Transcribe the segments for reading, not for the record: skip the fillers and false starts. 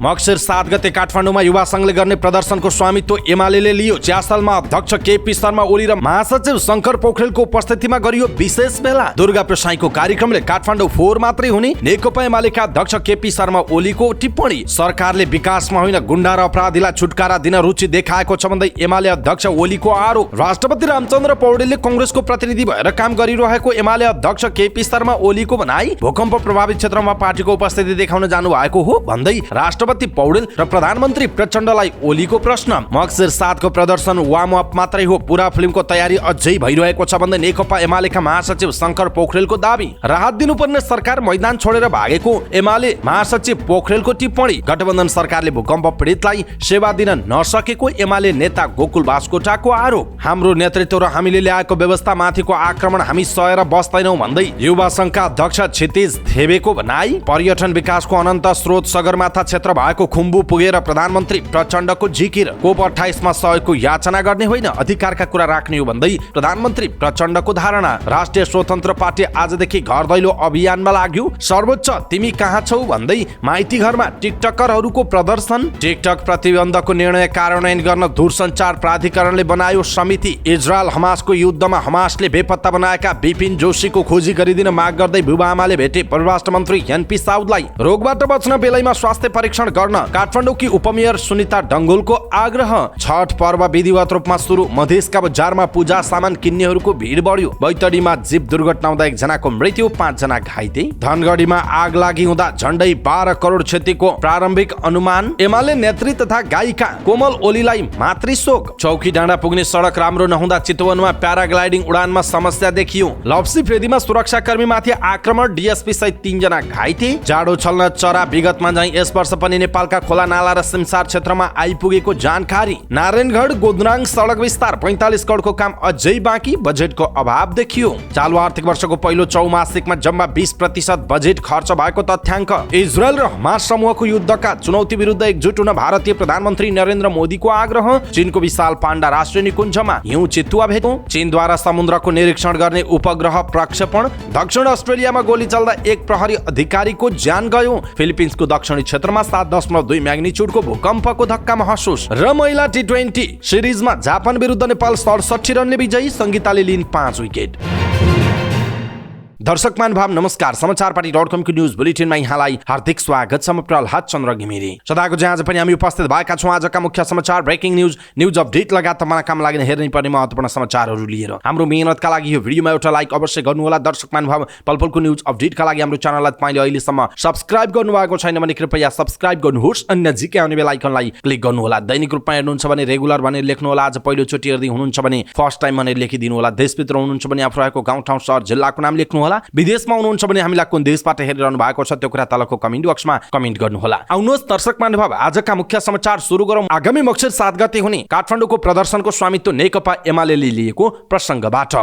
मक्सिर 7 गते काठमाडौँमा युवा संघले गर्ने प्रदर्शनको स्वामित्व एमालेले लियो। च्यासलमा अध्यक्ष केपी शर्मा ओली र महासचिव शंकर पोखरेलको उपस्थितिमा गरियो विशेष भेला। दुर्गा प्रसाईको कार्यक्रमले काठमाडौँ फोहोर मात्रै हुने नेकपा एमालेका अध्यक्ष केपी शर्मा ओलीको टिप्पणी। सरकारले विकासमा होइन गुण्डा र अपराधीलाई छुटकारा दिन रुचि देखाएको छ भन्दै एमाले अध्यक्ष ओलीको आरोप। राष्ट्रपति रामचन्द्र पौडेलले कंग्रेसको प्रतिनिधि भएर काम गरिरहेको एमाले अध्यक्ष केपी शर्मा ओलीको भनाई। भूकम्प प्रभावित क्षेत्रमा पार्टीको उपस्थिति देखाउन जानु भएको हो भन्दै राष्ट्रपति पौडेल र प्रधानमन्त्री प्रचण्डलाई ओलीको प्रश्न। मक्सिर 7 को प्रदर्शन वार्म अप मात्रै हो, पूरा फिल्मको तयारी अझै भइरहेको छ भन्दै नेकपा एमालेका महासचिव शंकर पोखरेलको दाबी। राहत दिनुपर्ने सरकार मैदान छोडेर भागेको एमाले महासचिव पोखरेलको टिप्पणी। गठबन्धन सरकारले भूकम्प पीडितलाई सेवा दिन नसकेको एमाले नेता गोकुल बास्कोटाको आरोप। हाम्रो नेतृत्व र हामीले ल्याएको व्यवस्था माथिको आक्रमण हामी सहेर बस्दैनौं भन्दै युवा संघका अध्यक्ष क्षितिज थेबेको भनाई। पर्यटन विकासको अनन्त स्रोत सगरमाथा क्षेत्र भएको खुम्बु पुगेर प्रधानमन्त्री प्रचण्डको जिकिर। कोप 28 मा सहयोगको याचना गर्ने होइन, अधिकारका कुरा राख्ने हो भन्दै प्रधानमन्त्री प्रचण्डको धारणा। राष्ट्रिय स्वतन्त्र पार्टी आजदेखि घर दैलो अभियानमा लाग्यो। सर्वोच्च तिमी कहाँ छौ भन्दै माइती घरमा टिकटकरहरूको प्रदर्शन। टिकटक प्रतिबन्धको निर्णय कार्यान्वयन गर्न दूरसञ्चार प्राधिकरणले बनायो समिति। इजरायल हमासको युद्धमा हमासले बेपत्ता बनाएका बिपिन जोशीको खोजी गरिदिन माग गर्दै बुबा आमाले भेटे परराष्ट्र मन्त्री एनपी साउदलाई। रोगबाट बच्न बेलैमा स्वास्थ्य परीक्षण गर्न काठमाडौँकी उपमेयर सुनिता डङ्गोलको आग्रह। छठ पर्व विधिवत रूपमा सुरु। मधेसका बजारमा पूजा सामान किन्नेहरूको भिड बढ्यो। बैतडीमा जीप दुर्घटना हुँदा 1 जनाको मृत्यु, 5 जना घाइते। धनगढीमा आग लागि हुँदा झण्डै 12 करोड क्षतिको प्रारम्भिक अनुमान। एमाले नेत्री तथा गायिका कोमल ओलीलाई मातृशोक। चौकी डाँडा पुग्ने सडक राम्रो नहुँदा चितवनमा प्याराग्लाइडिङ उडानमा समस्या देखियो। लप्सी फेदीमा सुरक्षाकर्मीमाथि आक्रमण, डीएसपी सहित 3 जना घाइते। जाडो छल्न चरा विगतमा झैं यस वर्ष पनि नेपालका खोला नाला र सिमसार क्षेत्रमा आइपुगेको जानकारी। नारायणगढ गोदनाङ सडक विस्तार 45 करोडको काम अझै बाँकी, बजेटको अभाव देखियो। चालु आर्थिक वर्षको पहिलो चौमासिकमा जम्मा 20% बजेट खर्च भएको तथ्याङ्क। इजरायल र हमास समूहको युद्धका चुनौती विरुद्ध एकजुट हुन भारतीय प्रधानमन्त्री नरेन्द्र मोदीको आग्रह। चीनको विशाल पाण्डा राष्ट्रिय निकुञ्जमा हिउँ चितुवा भेटौँ। चीनद्वारा समुद्रको निरीक्षण गर्ने उपग्रह प्रक्षेपण। दक्षिण अस्ट्रेलियामा गोली चल्दा 1 प्रहरी अधिकारीको ज्यान गयो। फिलिपिन्सको दक्षिणी क्षेत्रमा 7.2 म्याग्निच्युडको भूकम्पको धक्का महसुस। र महिला T20 सिरिजमा जापान विरुद्ध नेपाल 67 रनले विजयी। संगीताले लिन 5 विकेट। दर्शक महानुभाव नमस्कार। समाचारपाटी.com को न्यूज बुलेटिनमा यहाँलाई हार्दिक स्वागत छ। म प्रहलाद चन्द्र घिमिरे। सदाको चाहिँ आज पनि हामी उपस्थित भएका छौँ आजका मुख्य समाचार, ब्रेकिङ न्यूज अपडेट लगायत तपाईँलाई काम लाग्ने हेर्नै पर्ने महत्त्वपूर्ण समाचारहरू लिएर। हाम्रो मेहनतका लागि यो भिडियोमा एउटा लाइक अवश्य गर्नुहोला। दर्शक महानुभाव पलपलको न्यूज अपडेटका लागि हाम्रो च्यानललाई तपाईँले अहिलेसम्म सब्स्क्राइब गर्नुभएको छैन भने कृपया सब्स्क्राइब गर्नुहोस्। अन्य नजिकै आउने बेल आइकनलाई क्लिक गर्नुहोला। दैनिक रूपमा हेर्नुहुन्छ भने रेगुलर भनेर लेख्नुहोला। आज पहिलोचोटि हेर्दै हुनुहुन्छ भने फर्स्ट टाइम भनेर लेखिदिनु होला। देशभित्र हुनुहुन्छ भने आफू रहेको गाउँ ठाउँ सहर जिल्लाको नाम लेख्नुहोला। विदेशमा हुनुहुन्छ भने हामीलाई कुन देशबाट हेरिरहनु भएको छ त्यो कुरा तलको कमेन्ट बक्समा कमेन्ट गर्नुहोला। आउनुहोस् दर्शक महानुभाव आजका मुख्य समाचार सुरु गरौँ। आगामी मक्सिर 7 गते हुने काठमाडौँको प्रदर्शनको स्वामित्व नेकपा एमालेले लिएको प्रसङ्गबाट।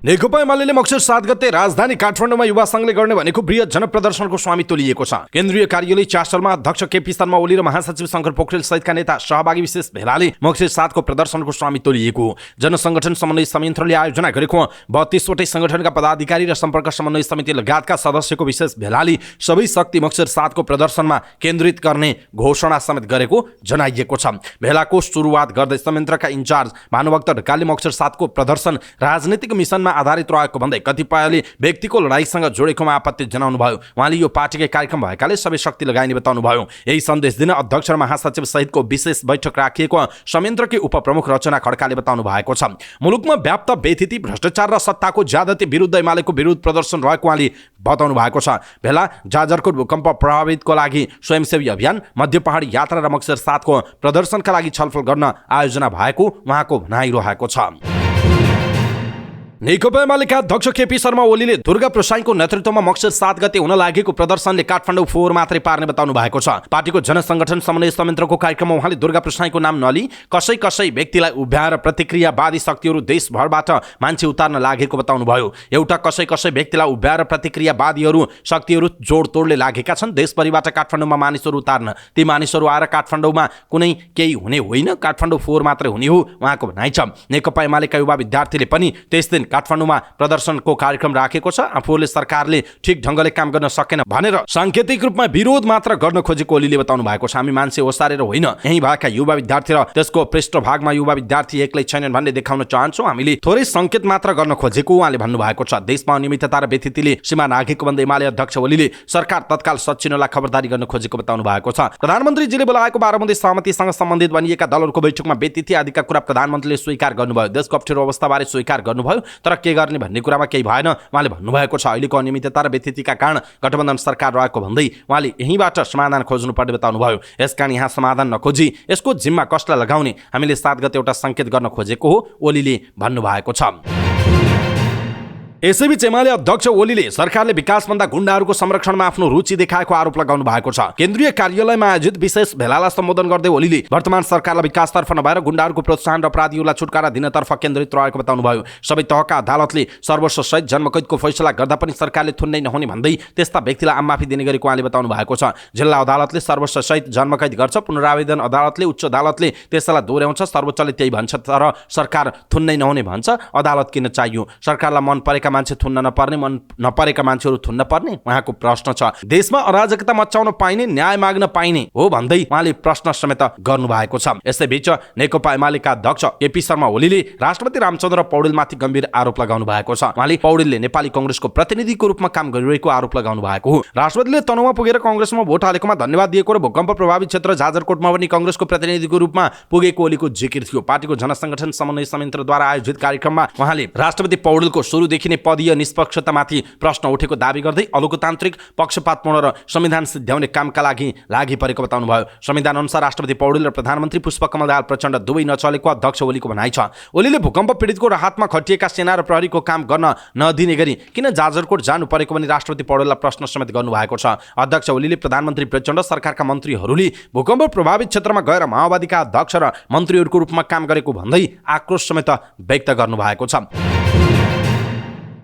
नेकपा एमालेले मक्सिर 7 गते राजधानी काठमाडौँमा युवा संघले गर्ने भनेको बृहत जनप्रदर्शनको स्वामित्व लिएको छ। केन्द्रीय कार्यालय च्यासलमा अध्यक्ष केपी शर्मा ओली र महासचिव शंकर पोखरेल सहितका नेता सहभागी विशेष भेलाले मक्सिर 7 को प्रदर्शनको स्वामित्व लिएको। जनसंगठन समन्वय संयन्त्रले आयोजना गरेको 32 वटै संगठनका पदाधिकारी र सम्पर्क समन्वय समिति लगायतका सदस्यको विशेष भेलाले सबै शक्ति मक्सिर 7 को प्रदर्शनमा केन्द्रित गर्ने घोषणा समेत गरेको जनाइएको छ। भेलाको सुरुवात गर्दै संयन्त्रका इन्चार्ज भानुभक्त ढकालले मक्सिर 7 को प्रदर्शन राजनीतिक मिसनमा आधारित रहेको भन्दै कतिपयले व्यक्तिको लडाईसँग जोडेकोमा आपत्ति जनाउनु भयो। उहाँले यो पार्टीकै कार्यक्रम भएकाले सबै शक्ति लगाइने बताउनु भयो। यही सन्देश दिन अध्यक्ष र महासचिव सहितको विशेष बैठक राखिएको संयन्त्रकै उपप्रमुख रचना खड्काले बताउनु भएको छ। मुलुकमा व्याप्त बेथिति, भ्रष्टाचार र सत्ताको ज्यादती विरुद्ध एमालेको विरोध प्रदर्शन रहेको उहाँले बताउनु भएको छ। भेला जाजरकोट भूकम्प प्रभावितको लागि स्वयंसेवी अभियान, मध्य पहाडी यात्रा र मक्सिर 7 को प्रदर्शनका लागि छलफल गर्न आयोजना भएको उहाँको भनाइरहेको छ। नेकपा एमालेका अध्यक्ष केपी शर्मा ओलीले दुर्गा प्रसाईको नेतृत्वमा मक्सिर 7 गते हुन लागेको प्रदर्शनले काठमाडौँ फोहोर मात्रै पार्ने बताउनु भएको छ। पार्टीको जनसंगठन समन्वय संयन्त्रको कार्यक्रममा उहाँले दुर्गा प्रसाईको नाम नलि कसै व्यक्तिलाई उभ्याएर प्रतिक्रियावादी शक्तिहरू देशभरबाट मान्छे उतार्न लागेको बताउनु भयो। एउटा कसै व्यक्तिलाई उभ्याएर प्रतिक्रियावादीहरू शक्तिहरू जोडतोडले लागेका छन्। देशभरिबाट काठमाडौँमा मानिसहरू उतार्न। ती मानिसहरू आएर काठमाडौँमा कुनै केही हुने होइन, काठमाडौँ फोहोर मात्रै हुने हो उहाँको भनाइ छ। नेकपा एमालेका युवा विद्यार्थीले पनि त्यस दिन काठमाडौँमा प्रदर्शनको कार्यक्रम राखेको छ। आफूले सरकारले ठिक ढङ्गले काम गर्न सकेन भनेर सांकेतिक रूपमा विरोध मात्र गर्न खोजेको ओलीले बताउनु भएको छ। हामी मान्छे ओसारेर होइन, यही भएका युवा विद्यार्थी र त्यसको पृष्ठभागमा युवा विद्यार्थी एक्लै छैनन् भन्ने देखाउन चाहन्छौँ। हामीले थोरै संकेत मात्र गर्न खोजेको उहाँले भन्नुभएको छ। देशमा अनियमितता र व्यथितिले सीमा नाघेको भन्दै एमाले अध्यक्ष ओलीले सरकार तत्काल सचिनलाई खबरदारी गर्न खोजेको बताउनु भएको छ। प्रधानमन्त्रीजीले बोलाएको 12 बुँदे सहमतिसँग सम्बन्धित बनिएका दलहरूको बैठकमा व्यतिथि आदिका कुरा प्रधानमन्त्रीले स्वीकार गर्नुभयो। देशको अप्ठ्यारो अवस्थाबारे स्वीकार गर्नुभयो, तर के गर्ने भन्ने कुरामा केही भएन उहाँले भन्नुभएको छ। अहिलेको अनियमितता र व्यतिथिका कारण गठबन्धन सरकार रहेको भन्दै उहाँले यहीँबाट समाधान खोज्नुपर्ने बताउनुभयो। यसकारण यहाँ समाधान नखोजी यसको जिम्मा कसलाई लगाउने हामीले 7 गते एउटा संकेत गर्न खोजेको हो ओलीले भन्नुभएको छ। यसैबीच एमाले अध्यक्ष ओलीले सरकारले विकासभन्दा गुण्डाहरूको संरक्षणमा आफ्नो रुचि देखाएको आरोप लगाउनु भएको छ। केन्द्रीय कार्यालयमा आयोजित विशेष भेलालाई सम्बोधन गर्दै ओलीले वर्तमान सरकारलाई विकासतर्फ नभएर गुण्डाहरूको प्रोत्साहन र अपराधीहरूलाई छुटकारा दिनतर्फ केन्द्रित रहेको बताउनुभयो। सबै तहका अदालतले सर्वोच्च सहित जन्मकैदको फैसला गर्दा पनि सरकारले थुन्नै नहुने भन्दै त्यस्ता व्यक्तिलाई आम माफी दिने गरेको उहाँले बताउनु भएको छ। जिल्ला अदालतले सर्वोच्च सहित जन्मकैद गर्छ, पुनरावेदन अदालतले उच्च अदालतले त्यसलाई दोहोऱ्याउँछ, सर्वोच्चले त्यही भन्छ, तर सरकार थुन्नै नहुने भन्छ। अदालत किन चाहियो? सरकारलाई मन परेका मान्छे थुन्न नपर्ने, मन नपरेका मान्छेहरू थुन्न पर्ने उहाँको प्रश्न छ। देशमा अराजकता मचाउन पाइने, न्याय माग्न पाइने हो भन्दै उहाँले प्रश्न समेत गर्नु भएको छ। यसैबीच नेकपा एमालेका अध्यक्ष केपी शर्मा ओलीले राष्ट्रपति रामचन्द्र पौडेलमाथि गम्भीर आरोप लगाउनु भएको छ। उहाँले पौडेलले नेपाली कांग्रेसको प्रतिनिधिको रूपमा काम गरिरहेको आरोप लगाउनु भएको हो। राष्ट्रपतिले तनहुँमा पुगेर कांग्रेसमा भोट हालेकोमा धन्यवाद दिएको र भूकम्प प्रभावित क्षेत्र जाजरकोटमा पनि कांग्रेसको प्रतिनिधिको रूपमा पुगेको ओलीको जिकिर थियो। पार्टीको जनसंगठन समन्वय संयन्त्रद्वारा आयोजित कार्यक्रममा उहाँले राष्ट्रपति पौडेलको सुरुदेखि नै पदीय निष्पक्षतामाथि प्रश्न उठेको दाबी गर्दै अलोकतान्त्रिक, पक्षपातपूर्ण र संविधान सिद्ध्याउने कामका लागि परेको बताउनु भयो। संविधान अनुसार राष्ट्रपति पौडेल र प्रधानमन्त्री पुष्पकमल दाहाल प्रचण्ड दुवै नचलेको अध्यक्ष ओलीको भनाइ छ। ओलीले भूकम्प पीडितको राहतमा खटिएका सेना र प्रहरीको काम गर्न नदिने गरी किन जाजरकोट जानु परेको भने राष्ट्रपति पौडेललाई प्रश्न समेत गर्नुभएको छ। अध्यक्ष ओलीले प्रधानमन्त्री प्रचण्ड, सरकारका मन्त्रीहरूले भूकम्प प्रभावित क्षेत्रमा गएर माओवादीका अध्यक्ष र मन्त्रीहरूको रूपमा काम गरेको भन्दै आक्रोश समेत व्यक्त गर्नुभएको छ।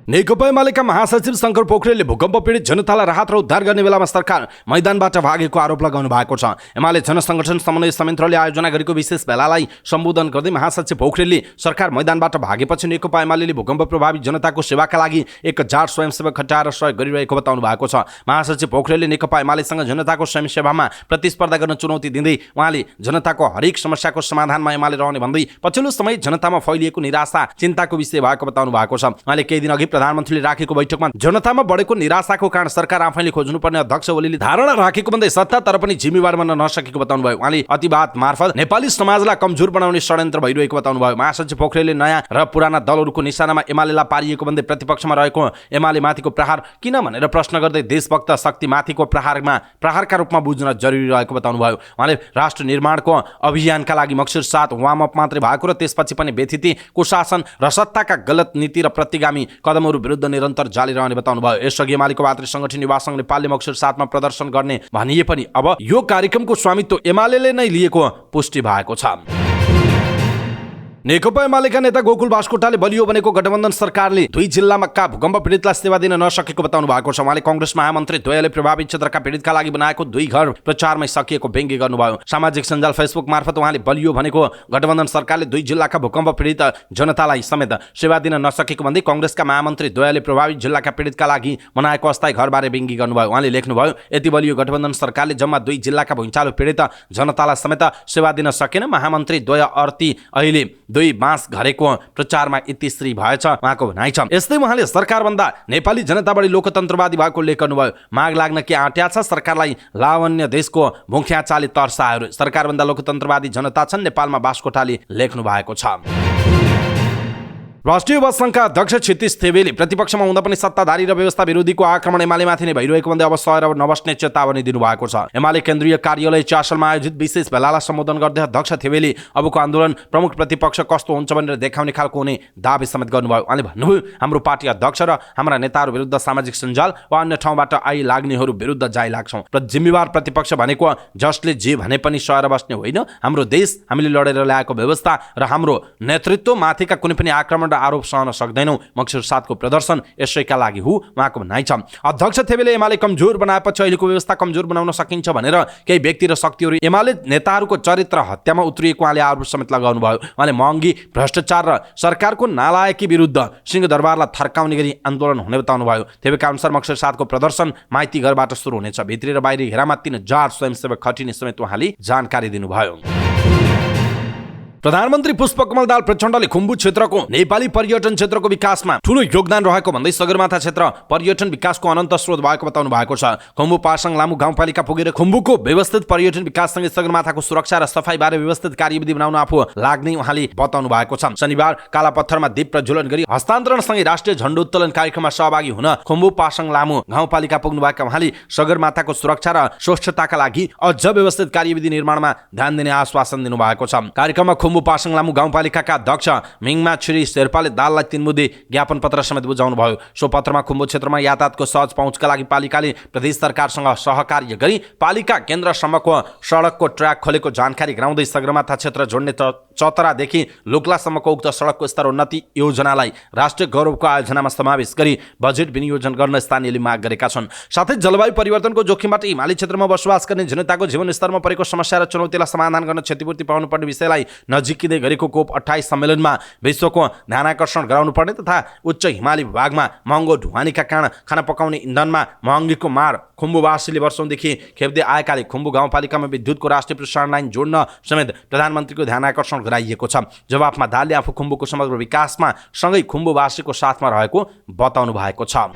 नेकपा एमालेका महासचिव शंकर पोखरेलले भूकम्प पीडित जनतालाई राहत र उद्धार गर्ने बेलामा सरकार मैदानबाट भागेको आरोप लगाउनु भएको छ। एमाले जनसंगठन समन्वय संयन्त्रले आयोजना गरेको विशेष भेलालाई सम्बोधन गर्दै महासचिव पोखरेलले सरकार मैदानबाट भागेपछि नेकपा एमालेले भूकम्प प्रभावित जनताको सेवाका लागि 1000 स्वयंसेवक खटाएर सहयोग गरिरहेको बताउनु भएको छ। महासचिव पोखरेलले नेकपा एमालेसँग जनताको स्वयंसेवामा प्रतिस्पर्धा गर्न चुनौती दिँदै उहाँले जनताको हरेक समस्याको समाधानमा एमाले रहने भन्दै पछिल्लो समय जनतामा फैलिएको निराशा, चिन्ताको विषय भएको बताउनु भएको छ। उहाँले केही दिन अघि प्रधानमन्त्रीले राखेको बैठकमा जनतामा बढेको निराशाको कारण सरकार आफैले खोज्नुपर्ने अध्यक्ष ओलीले धारणा राखेको भन्दै सत्ता तर पनि जिम्मेवार बन्न नसकेको बताउनु भयो। उहाँले अतिवाद मार्फत नेपाली समाजलाई कमजोर बनाउने षड्यन्त्र भइरहेको बताउनु भयो। महासचिव पोखरेलले नयाँ र पुराना दलहरूको निशानामा एमालेलाई पारिएको भन्दै प्रतिपक्षमा रहेको एमाले माथिको प्रहार किन भनेर प्रश्न गर्दै देशभक्त शक्ति माथिको प्रहारका रूपमा बुझ्न जरुरी रहेको बताउनु भयो। उहाँले राष्ट्र निर्माणको अभियानका लागि मक्सिर 7 वार्म अप मात्रै भएको र त्यसपछि पनि व्यथिति, कुशासन र सत्ताका गलत नीति र प्रतिगामी कदमहरू विरुद्ध निरन्तर जारी रहने बताउनु भयो। यसअघि एमालेको भातृ संगठन युवा संघ नेपालले मक्सिर 7 मा प्रदर्शन गर्ने भनिए पनि अब यो कार्यक्रमको स्वामित्व एमालेले नै लिएको पुष्टि भएको छ। नेकपा एमालेका नेता गोकुल बास्कोटाले बलियो बनेको गठबन्धन सरकारले 2 जिल्लामा भूकम्प पीडितलाई सेवा दिन नसकेको बताउनु भएको छ। उहाँले कांग्रेस महामन्त्री द्वयले प्रभावित क्षेत्रका पीडितका लागि बनाएको 2 घर प्रचारमै सकिएको व्यङ्ग्य गर्नुभयो। सामाजिक सञ्जाल फेसबुक मार्फत उहाँले बलियो भनेको गठबन्धन सरकारले 2 जिल्लाका भूकम्प पीडित जनतालाई समेत सेवा दिन नसकेको भन्दै कांग्रेसका महामन्त्री द्वयले प्रभावित जिल्लाका पीडितका लागि बनाएको अस्थायी घरबारे व्यङ्ग्य गर्नुभयो। उहाँले लेख्नुभयो, यति बलियो गठबन्धन सरकारले जम्मा 2 जिल्लाका भुइँचालो पीडित जनतालाई समेत सेवा दिन सकेन। महामन्त्री द्वय अर्ती अहिले 2 बाँस घरेको प्रचारमा इतिश्री भएछ उहाँको भनाइ छ। यस्तै उहाँले सरकारभन्दा नेपाली जनता बढी लोकतन्त्रवादी भएको लेख गर्नुभयो। माग लाग्न के आँट्या छ, सरकारलाई लावण्य देशको मुख्या चाली तर्सायो। सरकारभन्दा लोकतन्त्रवादी जनता छन्, नेपालमा बास्कोटाले लेख्नु भएको छ। राष्ट्रिय युवा संघका अध्यक्ष क्षितिज थेवेले प्रतिपक्षमा हुँदा पनि सत्ताधारी र व्यवस्था विरोधीको आक्रमण एमालेमाथि नै भइरहेको भन्दै अब सहेर नबस्ने चेतावनी दिनुभएको छ। एमाले केन्द्रीय कार्यालय च्यासलमा आयोजित विशेष भेलालाई सम्बोधन गर्दै अध्यक्ष थेवेले अबको आन्दोलन प्रमुख प्रतिपक्ष कस्तो हुन्छ भनेर देखाउने खालको हुने दाबी समेत गर्नुभयो। उहाँले भन्नुभयो, हाम्रो पार्टी अध्यक्ष र हाम्रा नेताहरू विरुद्ध सामाजिक सञ्जाल वा अन्य ठाउँबाट आइलाग्नेहरू विरुद्ध जाइ लाग्छौँ। जिम्मेवार प्रतिपक्ष भनेको जसले जे भने पनि सहेर बस्ने होइन। हाम्रो देश हामीले लडेर ल्याएको व्यवस्था र हाम्रो नेतृत्व माथिका कुनै पनि आक्रमण प्रचण्ड आरोप सहन सक्दैनौ, मक्सिर 7 को प्रदर्शन यसैका लागि हो उहाँको भनाइ छ। अध्यक्ष थेबेले एमाले कमजोर बनाएपछि अहिलेको व्यवस्था कमजोर बनाउन सकिन्छ भनेर केही व्यक्ति र शक्तिहरू एमाले नेताहरूको चरित्र हत्यामा उत्रिएको उहाँले आरोप समेत लगाउनु भयो। उहाँले महँगी, भ्रष्टाचार र सरकारको नालायकी विरुद्ध सिंहदरबारलाई थर्काउने गरी आन्दोलन हुने बताउनु भयो। थेबेका अनुसार मक्सिर 7 को प्रदर्शन माइती घरबाट सुरु हुनेछ। भित्री र बाहिरी घेरामा 3000 स्वयंसेवक खटिने समेत उहाँले जानकारी दिनुभयो। प्रधानमन्त्री पुष्पकमल दाहाल प्रचण्डले खुम्बु क्षेत्रको नेपाली पर्यटन क्षेत्रको विकासमा ठूलो योगदान रहेको भन्दै सगरमाथा क्षेत्र पर्यटन विकासको अनन्त स्रोत भएको बताउनु भएको छ। खुम्बु पासाङ लामु गाउँपालिका पुगेर खुम्बुको व्यवस्थित पर्यटन विकाससँगै सगरमाथाको सुरक्षा र सफाईबारे व्यवस्थित कार्यविधि बनाउन आफू लाग्ने उहाँले बताउनु भएको छ। शनिबार कालापत्थरमा दीप प्रज्वलन गरी हस्तान्तरणसँगै राष्ट्रिय झण्डा उत्तोलन कार्यक्रममा सहभागी हुन खुम्बु पासाङ लामु गाउँपालिका पुग्नुभएका उहाँले सगरमाथाको सुरक्षा र स्वच्छताका लागि अझ व्यवस्थित कार्यविधि निर्माणमा ध्यान दिने आश्वासन दिनुभएको छ। कार्यक्रममा खुम्बु पासाङ लामु गाउँपालिकाका अध्यक्ष मिङमा छिरी शेर्पाले दाललाई 3 मुद्दे ज्ञापन पत्र समेत बुझाउनु भयो। सो पत्रमा खुम्बु क्षेत्रमा यातायातको सहज पहुँचका लागि पालिकाले प्रदेश सरकारसँग सहकार्य गरी पालिका केन्द्रसम्मको सडकको ट्र्याक खोलेको जानकारी गराउँदै सगरमाथा क्षेत्र जोड्ने चतरादेखि लुक्लासम्मको उक्त सडकको स्तर उन्नति योजनालाई राष्ट्रिय गौरवको आयोजनामा समावेश गरी बजेट विनियोजन गर्न स्थानीयले माग गरेका छन्। साथै जलवायु परिवर्तनको जोखिमबाट हिमाली क्षेत्रमा बसोबास गर्ने जनताको जीवनस्तरमा परेको समस्या र चुनौतीलाई समाधान गर्न क्षतिपूर्ति पाउनुपर्ने विषयलाई नजिकिँदै गरेको कोप 28 सम्मेलनमा विश्वको ध्यानाकर्षण गराउनुपर्ने तथा उच्च हिमाली भागमा महँगो ढुवानीका कारण खाना पकाउने इन्धनमा महँगीको मार खुम्बुवासीले वर्षौंदेखि खेप्दै आएकाले खुम्बु गाउँपालिकामा विद्युतको राष्ट्रिय प्रसारण लाइन जोड्न समेत प्रधानमन्त्रीको ध्यानाकर्षण गराइएको छ। जवाफमा दाहालले आफू खुम्बुको समग्र विकासमा सँगै खुम्बुवासीको साथमा रहेको बताउनु भएको छ।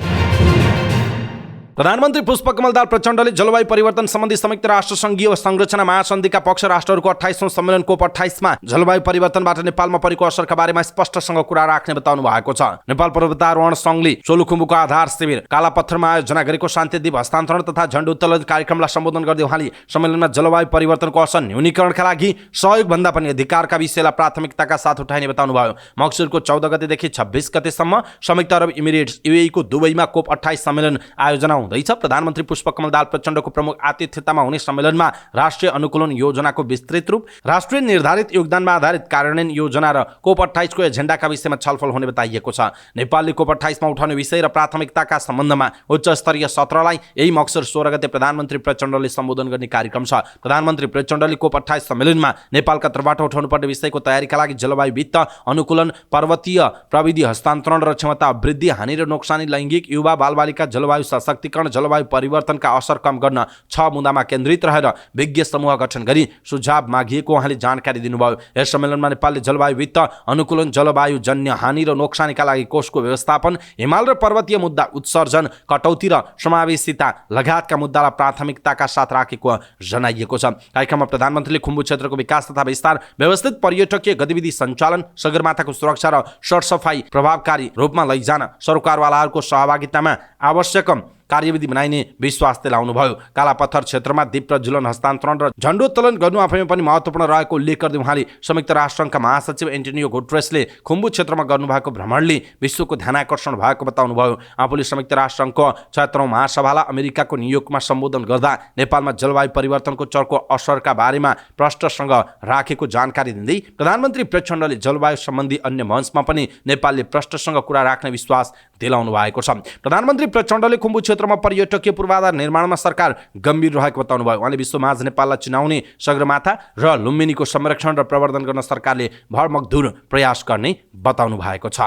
प्रधानमन्त्री पुष्पकमल दाहाल प्रचण्डले जलवायु परिवर्तन सम्बन्धी संयुक्त राष्ट्र संघीय संरचना महासन्धिका पक्ष राष्ट्रहरूको 28औं सम्मेलन कोप 28 मा जलवायु परिवर्तनबाट नेपालमा परेको असरका बारेमा स्पष्टसँग कुरा राख्ने बताउनु भएको छ। नेपाल पर्वतारोहण संघले सोलुखुम्बुको आधार शिविर कालापत्थरमा आयोजना गरेको शान्ति दीप हस्तान्तरण तथा झण्डा उत्तोलन कार्यक्रमलाई सम्बोधन गर्दै उहाँले सम्मेलनमा जलवायु परिवर्तनको असर न्यूनीकरणका लागि सहयोग भन्दा पनि अधिकारका विषयलाई प्राथमिकताका साथ उठाइने बताउनु भयो। मक्सिरको 14 गतेदेखि 26 गतेसम्म संयुक्त अरब इमिरेट्स UAE को दुबईमा कोप 28 सम्मेलन आयोजना हुँदैछ। प्रधानमन्त्री पुष्पकमल दाहाल प्रचण्डको प्रमुख आतिथ्यतामा हुने सम्मेलनमा राष्ट्रिय अनुकूलन योजनाको विस्तृत रूप, राष्ट्रिय निर्धारित योगदानमा आधारित कार्यान्वयन योजना र कोप 28 को एजेन्डाका विषयमा छलफल हुने बताइएको छ। नेपालले कोप 28 मा उठाउने विषय र प्राथमिकताका सम्बन्धमा उच्च स्तरीय सत्रलाई यही मक्सिर 16 गते प्रधानमन्त्री प्रचण्डले सम्बोधन गर्ने कार्यक्रम छ। प्रधानमन्त्री प्रचण्डले कोप 28 सम्मेलनमा नेपालका तर्फबाट उठाउनुपर्ने विषयको तयारीका लागि जलवायु वित्त अनुकूलन, पर्वतीय प्रविधि हस्तान्तरण र क्षमता वृद्धि, हानि र नोक्सानी, लैङ्गिक, युवा बालबालिका, जलवायु सशक्तिकरण, जलवायु परिवर्तनका असर कम गर्न 6 मुद्दामा केन्द्रित रहेर विज्ञ समूह गठन गरी सुझाव मागिएको उहाँले जानकारी दिनुभयो। यस सम्मेलनमा नेपालले जलवायु वित्त अनुकूलन, जलवायु जन्य हानि र नोक्सानीका लागि कोषको व्यवस्थापन, हिमाल र पर्वतीय मुद्दा उत्सर्जन, कटौती र समावेशिता लगायतका मुद्दालाई प्राथमिकताका साथ राखेको जनाइएको छ। कार्यक्रममा प्रधानमन्त्रीले खुम्बु क्षेत्रको विकास तथा विस्तार, व्यवस्थित पर्यटकीय गतिविधि सञ्चालन, सगरमाथाको सुरक्षा र सरसफाई प्रभावकारी रूपमा लैजान सरकारवालाहरूको सहभागितामा आवश्यक कार्यविधि बनाइने विश्वास दिलाउनुभयो। कालापत्थर क्षेत्रमा दीप प्रज्वलन, हस्तान्तरण र झण्डोत्तोलन गर्नु आफैमा पनि महत्त्वपूर्ण रहेको उल्लेख गर्दै उहाँले संयुक्त राष्ट्रसङ्घका महासचिव एन्टोनियो गुटेरेसले खुम्बु क्षेत्रमा गर्नुभएको भ्रमणले विश्वको ध्यानाकर्षण भएको बताउनुभयो। आफूले संयुक्त राष्ट्रसङ्घको 76औं महासभालाई अमेरिकाको न्युयोर्कमा सम्बोधन गर्दा नेपालमा जलवायु परिवर्तनको चर्को असरका बारेमा प्रश्नसँग राखेको जानकारी दिँदै प्रधानमन्त्री प्रचण्डले जलवायु सम्बन्धी अन्य मञ्चमा पनि नेपालले प्रश्नसँग कुरा राख्ने विश्वास दिलाउनु भएको छ। प्रधानमन्त्री प्रचण्डले खुम्बु क्षेत्रमा पर्यटकीय पूर्वाधार निर्माणमा सरकार गम्भीर रहेको बताउनुभयो। उहाँले विश्वमाझ नेपाललाई चिनाउने, सगरमाथा र लुम्बिनीको संरक्षण र प्रवर्धन गर्न सरकारले भरमग्दुर प्रयास गर्ने बताउनु भएको छ।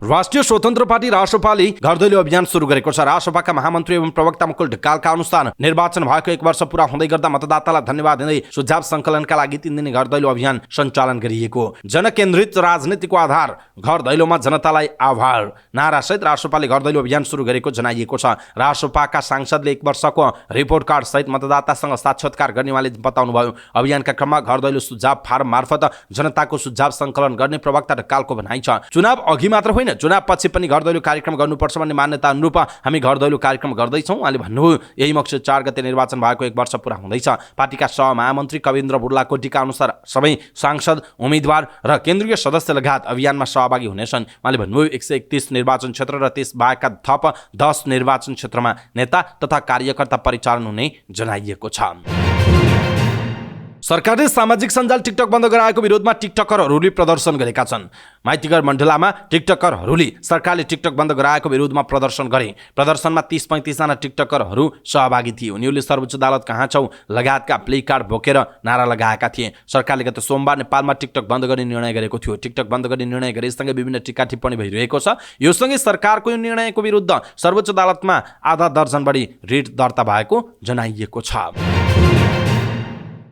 राष्ट्रिय स्वतन्त्र पार्टी रासपाले घरदैलो अभियान सुरु गरेको छ। रासपाका महामन्त्री एवं प्रवक्ता मुकुल ढकालका अनुसार निर्वाचन भएको 1 वर्ष पूरा हुँदै गर्दा मतदातालाई धन्यवाद दिँदै सुझाव सङ्कलनका लागि 3 दिने घरदैलो अभियान सञ्चालन गरिएको। जनकेन्द्रित राजनीतिको आधार घरदैलोमा जनतालाई आभार नारासहित रासपाले घरदैलो अभियान सुरु गरेको जनाइएको छ। रासपाका सांसदले 1 वर्षको रिपोर्ट कार्ड सहित मतदातासँग साक्षात्कार गर्ने उहाँले बताउनुभयो। अभियानका क्रममा घरदैलो सुझाव फारम मार्फत जनताको सुझाव सङ्कलन गर्ने प्रवक्ता ढकालको भनाइ छ। चुनाव अघि मात्र होइन, चुनाव पछि पनि घरदैलो कार्यक्रम गर्नुपर्छ भन्ने मान्यता अनुरूप हामी घरदैलो कार्यक्रम गर्दैछौँ। उहाँले भन्नुभयो यही मक्सिर 4 गते निर्वाचन भएको 1 वर्ष पूरा हुँदैछ। पार्टीका सहमहामन्त्री कविन्द्र बुर्लाकोटीका अनुसार सबै सांसद, उम्मेद्वार र केन्द्रीय सदस्य लगायत अभियानमा सहभागी हुनेछन्। उहाँले भन्नुभयो 131 निर्वाचन क्षेत्र र त्यस बाहेकका थप 10 निर्वाचन क्षेत्रमा नेता तथा कार्यकर्ता परिचालन हुने जनाइएको छ। सरकारले सामाजिक सञ्जाल टिकटक बन्द गराएको विरोधमा टिकटकरहरूले प्रदर्शन गरेका छन्। माइतीघर मण्डलामा टिकटकरहरूले सरकारले टिकटक बन्द गराएको विरोधमा प्रदर्शन गरे। प्रदर्शनमा 30-35 जना टिकटकरहरू सहभागी थिए। उनीहरूले सर्वोच्च अदालत कहाँ छौ लगायतका प्ले कार्ड बोकेर नारा लगाएका थिए। सरकारले गत सोमबार नेपालमा टिकटक बन्द गर्ने निर्णय गरेको थियो। टिकटक बन्द गर्ने निर्णय गरेसँगै विभिन्न टीका टिप्पणी भइरहेको छ। यो सँगै सरकारको यो निर्णयको विरुद्ध सर्वोच्च अदालतमा आधा दर्जन बढी रिट दर्ता भएको जनाइएको छ।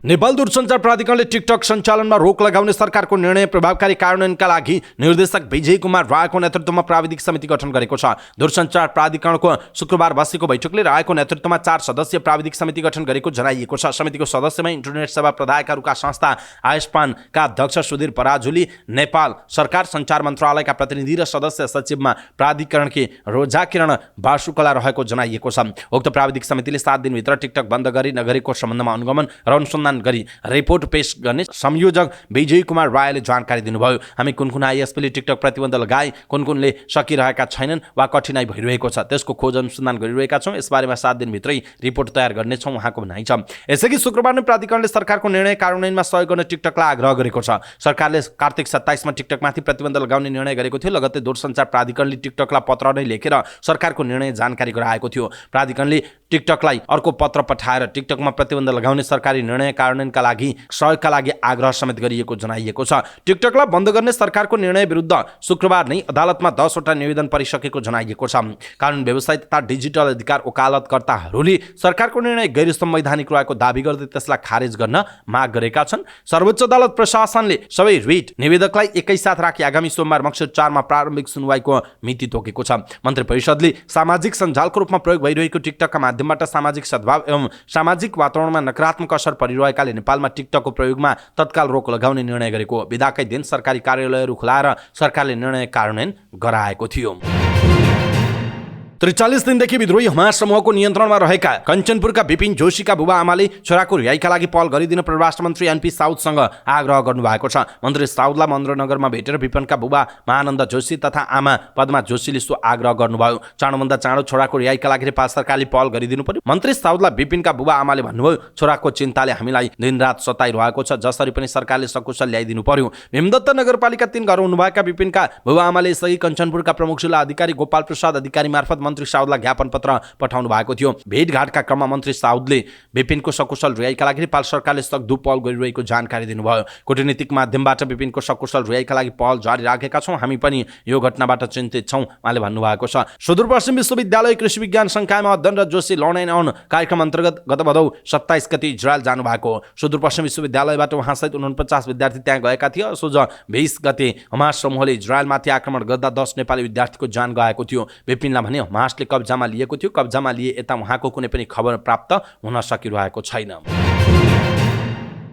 नेपाल दूरसञ्चार प्राधिकरणले टिकटक सञ्चालनमा रोक लगाउने सरकारको निर्णय प्रभावकारी कार्यान्वयनका लागि निर्देशक विजय कुमार रायको नेतृत्वमा प्राविधिक समिति गठन गरेको छ। दूरसञ्चार प्राधिकरणको शुक्रबार बसेको बैठकले रायको नेतृत्वमा 4 सदस्यीय प्राविधिक समिति गठन गरेको जनाइएको छ। समितिको सदस्यमा इन्टरनेट सेवा प्रदायकहरूका संस्था आयस्पानका अध्यक्ष सुधीर पराजुली, नेपाल सरकार सञ्चार मन्त्रालयका प्रतिनिधि र सदस्य सचिवमा प्राधिकरणकी रोजा किरण बासुकला रहेको जनाइएको छ। उक्त प्राविधिक समितिले 7 दिनभित्र टिकटक बन्द गरी नगरेको सम्बन्धमा अनुगमन र अनुसन्धान गरी रिपोर्ट पेश गर्ने संयोजक विजय कुमार रायले जानकारी दिनुभयो। हामी कुन आइएसपीले टिकटक प्रतिबन्ध लगाए, कुनले सकिरहेका छैनन् वा कठिनाइ भइरहेको छ त्यसको खोज अनुसन्धान गरिरहेका छौँ। यसबारेमा 7 दिनभित्रै रिपोर्ट तयार गर्नेछौँ उहाँको भनाइ छ। यसैगरी शुक्रबार नै प्राधिकरणले सरकारको निर्णय कार्यान्वयनमा सहयोग गर्न टिकटकलाई आग्रह गरेको छ। सरकारले कार्तिक 27 मा टिकटकमाथि प्रतिबन्ध लगाउने निर्णय गरेको थियो। लगत्तै दूरसञ्चार प्राधिकरणले टिकटकलाई पत्र नै लेखेर सरकारको निर्णय जानकारी गराएको थियो। प्राधिकरणले टिकटकलाई अर्को पत्र पठाएर टिकटकमा प्रतिबन्ध लगाउने सरकारी निर्णय कार्यान्वयनका लागि सहयोगका लागि आग्रह समेत गरिएको जनाइएको छ। टिकटकलाई बन्द गर्ने सरकारको निर्णय विरुद्ध शुक्रबार नै अदालतमा 10 वटा निवेदन परिसकेको जनाइएको छ। कानुन व्यवसायी तथा डिजिटल अधिकार वकालतकर्ताहरूले सरकारको निर्णय गैर संवैधानिक रहेको दाबी गर्दै त्यसलाई खारेज गर्न माग गरेका छन्। सर्वोच्च अदालत प्रशासनले सबै रिट निवेदकलाई एकैसाथ राखी आगामी सोमबार मक्सिर 4 मा प्रारम्भिक सुनवाईको मिति तोकेको छ। मन्त्री परिषदले सामाजिक सञ्जालको रूपमा प्रयोग भइरहेको टिकटकका माध्यमबाट सामाजिक सद्भाव एवं सामाजिक वातावरणमा नकारात्मक असर परिरहेकाले नेपालमा टिकटकको प्रयोगमा तत्काल रोक लगाउने निर्णय गरेको बिदाकै दिन सरकारी कार्यालयहरू खुलाएर सरकारले निर्णय कार्यान्वयन गराएको थियो। 43 दिनदेखि विद्रोही हमास समूहको नियन्त्रणमा रहेका कञ्चनपुरका विपिन जोशीका बुबा आमाले छोराको रिहाइका लागि पहल गरिदिन परराष्ट्र मन्त्री एनपी साउदसँग आग्रह गर्नुभएको छ। मन्त्री साउदलाई महेन्द्रनगरमा भेटेर विपिनका बुबा महानन्द जोशी तथा आमा पद्मा जोशीले सो आग्रह गर्नुभयो। चाँडोभन्दा चाँडो छोराको रिहाइका लागि नेपाल सरकारले पहल गरिदिनु पर्यो। मन्त्री साउदलाई विपिनका बुबा आमाले भन्नुभयो, छोराको चिन्ताले हामीलाई दिनरात सताइरहेको छ, जसरी पनि सरकारले सकुशल ल्याइदिनु पर्यो। भीमदत्त नगरपालिका 3 घर हुनुभएका विपिनका बुबा आमाले यसअघि कञ्चनपुरका प्रमुख जिल्ला अधिकारी गोपाल प्रसाद अधिकारी मार्फत मन्त्री साउदलाई ज्ञापन पत्र पठाउनु भएको थियो। भेटघाटका क्रममा मन्त्री साउदले विपिनको सकुशल रिहाइका लागि नेपाल सरकारले सक्दो पहल गरिरहेको जानकारी दिनुभयो। कूटनीतिक माध्यमबाट विपिनको सकुशल रिहाइका लागि पहल जारी राखेका छौँ, हामी पनि यो घटनाबाट चिन्तित छौँ उहाँले भन्नुभएको छ। सुदूरपश्चिम विश्वविद्यालय कृषि विज्ञान संकायमा अध्ययन र जोशी लर्न एन्ड अर्न कार्यक्रम अन्तर्गत गत भदौ 27 गते इजरायल जानुभएको। सुदूरपश्चिम विश्वविद्यालयबाट उहाँसहित 49 विद्यार्थी त्यहाँ गएका थिए। असोज 20 गते हमास समूहले इजरायलमाथि आक्रमण गर्दा 10 नेपाली विद्यार्थीको जान गएको थियो। विपिनलाई भने हमासले कब्जामा लिएको थियो। कब्जामा लिए यता उहाँको कुनै पनि खबर प्राप्त हुन सकिरहेको छैन।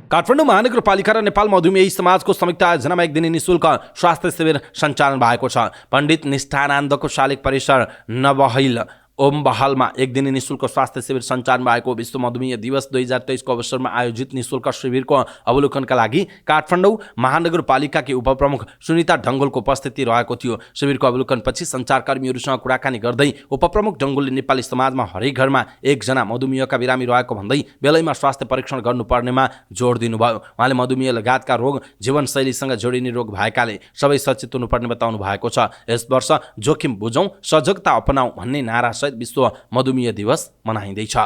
काठमाडौँ महानगरपालिका र नेपाल मधुमेही समाजको संयुक्त आयोजनामा 1 दिने निःशुल्क स्वास्थ्य शिविर सञ्चालन भएको छ। पण्डित निष्ठानन्दको शालिग परिसर नवहिल ओम बहालमा 1 दिने निःशुल्क स्वास्थ्य शिविर सञ्चालन भएको विश्व मधुमेह दिवस 2023 को अवसरमा आयोजित निःशुल्क शिविरको अवलोकनका लागि काठमाडौँ महानगरपालिकाकी उपप्रमुख सुनिता ढङ्गोलको उपस्थिति रहेको थियो। शिविरको अवलोकनपछि सञ्चारकर्मीहरूसँग कुराकानी गर्दै उपप्रमुख ढङ्गोलले नेपाली समाजमा हरेक घरमा 1 जना मधुमेहका बिरामी रहेको भन्दै बेलैमा स्वास्थ्य परीक्षण गर्नुपर्नेमा जोड दिनुभयो। उहाँले मधुमेह लगायतका रोग जीवनशैलीसँग जोडिने रोग भएकाले सबै सचेत हुनुपर्ने बताउनु भएको छ। यस वर्ष जोखिम बुझौँ सजगता अपनाऊ भन्ने नारा विश्व मधुमेह दिवस मनाइँदैछ।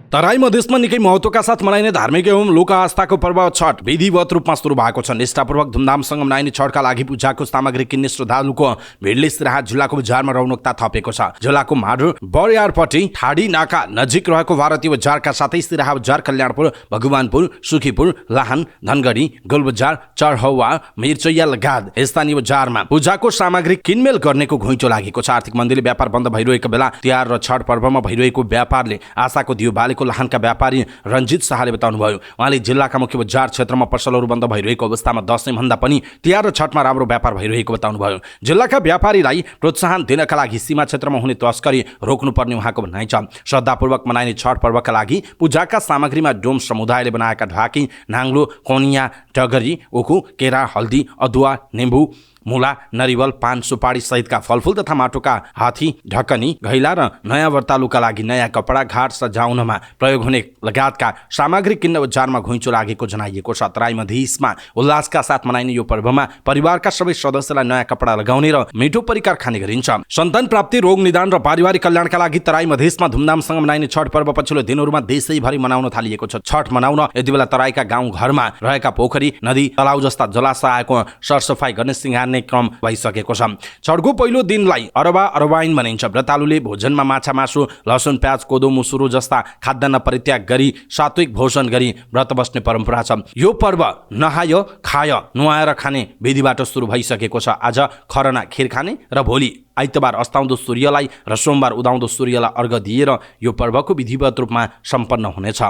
तराई मधेसमा निकै महत्त्वका साथ मनाइने धार्मिक एवं लोक आस्थाको पर्व छठ विधिवत रूपमा सुरु भएको छ। निष्ठापूर्वक धुमधामसँग मनाइने छठका लागि पूजाको सामग्री किन्ने श्रद्धालुको भिडले सिराहा जिल्लाको बजारमा रौनकता थपेको छ। जिल्लाको माडुर बरियारपट्टि ठाडी नाका नजिक रहेको भारतीय बजारका साथै सिराहा बजार, कल्याणपुर, भगवानपुर, सुखीपुर, लाहान, धनगढी, गोलबजार, चढौवा, मिर्चैया लगायत स्थानीय बजारमा पूजाको सामग्री किनमेल गर्नेको घुइँचो लागेको छ। आर्थिक मन्दीले व्यापार बन्द भइरहेको बेला तिहार र छठ पर्वमा भइरहेको व्यापारले आशाको दियो बालेको लाहानका व्यापारी रञ्जित शाहले बताउनुभयो। उहाँले जिल्लाका मुख्य बजार क्षेत्रमा पसलहरू बन्द भइरहेको अवस्थामा दशैँभन्दा पनि तिहार र छठमा राम्रो व्यापार भइरहेको बताउनुभयो। जिल्लाका व्यापारीलाई प्रोत्साहन दिनका लागि सीमा क्षेत्रमा हुने तस्करी रोक्नुपर्ने उहाँको भनाइ छ। श्रद्धापूर्वक मनाइने छठ पर्वका लागि पूजाका सामग्रीमा डोम समुदायले बनाएका ढाकी, नाङ्लो, कोनिया, डगरी, उखु, केरा, हल्दी, अदुवा, निम्बु, मुला, नरिवल, पान, सुपारी सहितका फलफूल तथा माटोका हाथी, ढकनी, घैला र नयाँ व्रतालुका लागि नयाँ कपडा, घाट सजाउनमा प्रयोग हुने लगायतका सामग्री किन्न बजारमा घुइँचो लागेको जनाइएको छ। तराई मधेसमा उल्लासका साथ मनाइने यो पर्वमा परिवारका सबै सदस्यलाई नयाँ कपडा लगाउने र मिठो परिकार खाने गरिन्छ। सन्तान प्राप्ति, रोग निदान र पारिवारिक कल्याणका लागि तराई मधेसमा धुमधामसँग मनाइने छठ पर्व पछिल्लो दिनहरूमा देशैभरि मनाउन थालिएको छ। छठ मनाउन यति बेला तराईका गाउँ घरमा रहेका पोखरी, नदी, तलाउ जस्ता जलाशयको सरसफाई गर्ने सिंगार्ने क्रम भइसकेको छ। छठको पहिलो दिनलाई अरबा अरबाइन भनिन्छ। व्रतालुले भोजनमा माछा, मासु, लसुन, प्याज, कोदो, मुसुरो जस्ता खाद्यान्न परित्याग गरी सात्विक भोजन गरी व्रत बस्ने परम्परा छ। यो पर्व नहाय खाय नुहाएर खाने विधिबाट सुरु भइसकेको छ। आज खरना खीर खाने र भोलि आइतबार अस्ताउँदो सूर्यलाई र सोमबार उदाउँदो सूर्यलाई अर्घ दिएर यो पर्वको विधिवत रूपमा सम्पन्न हुनेछ।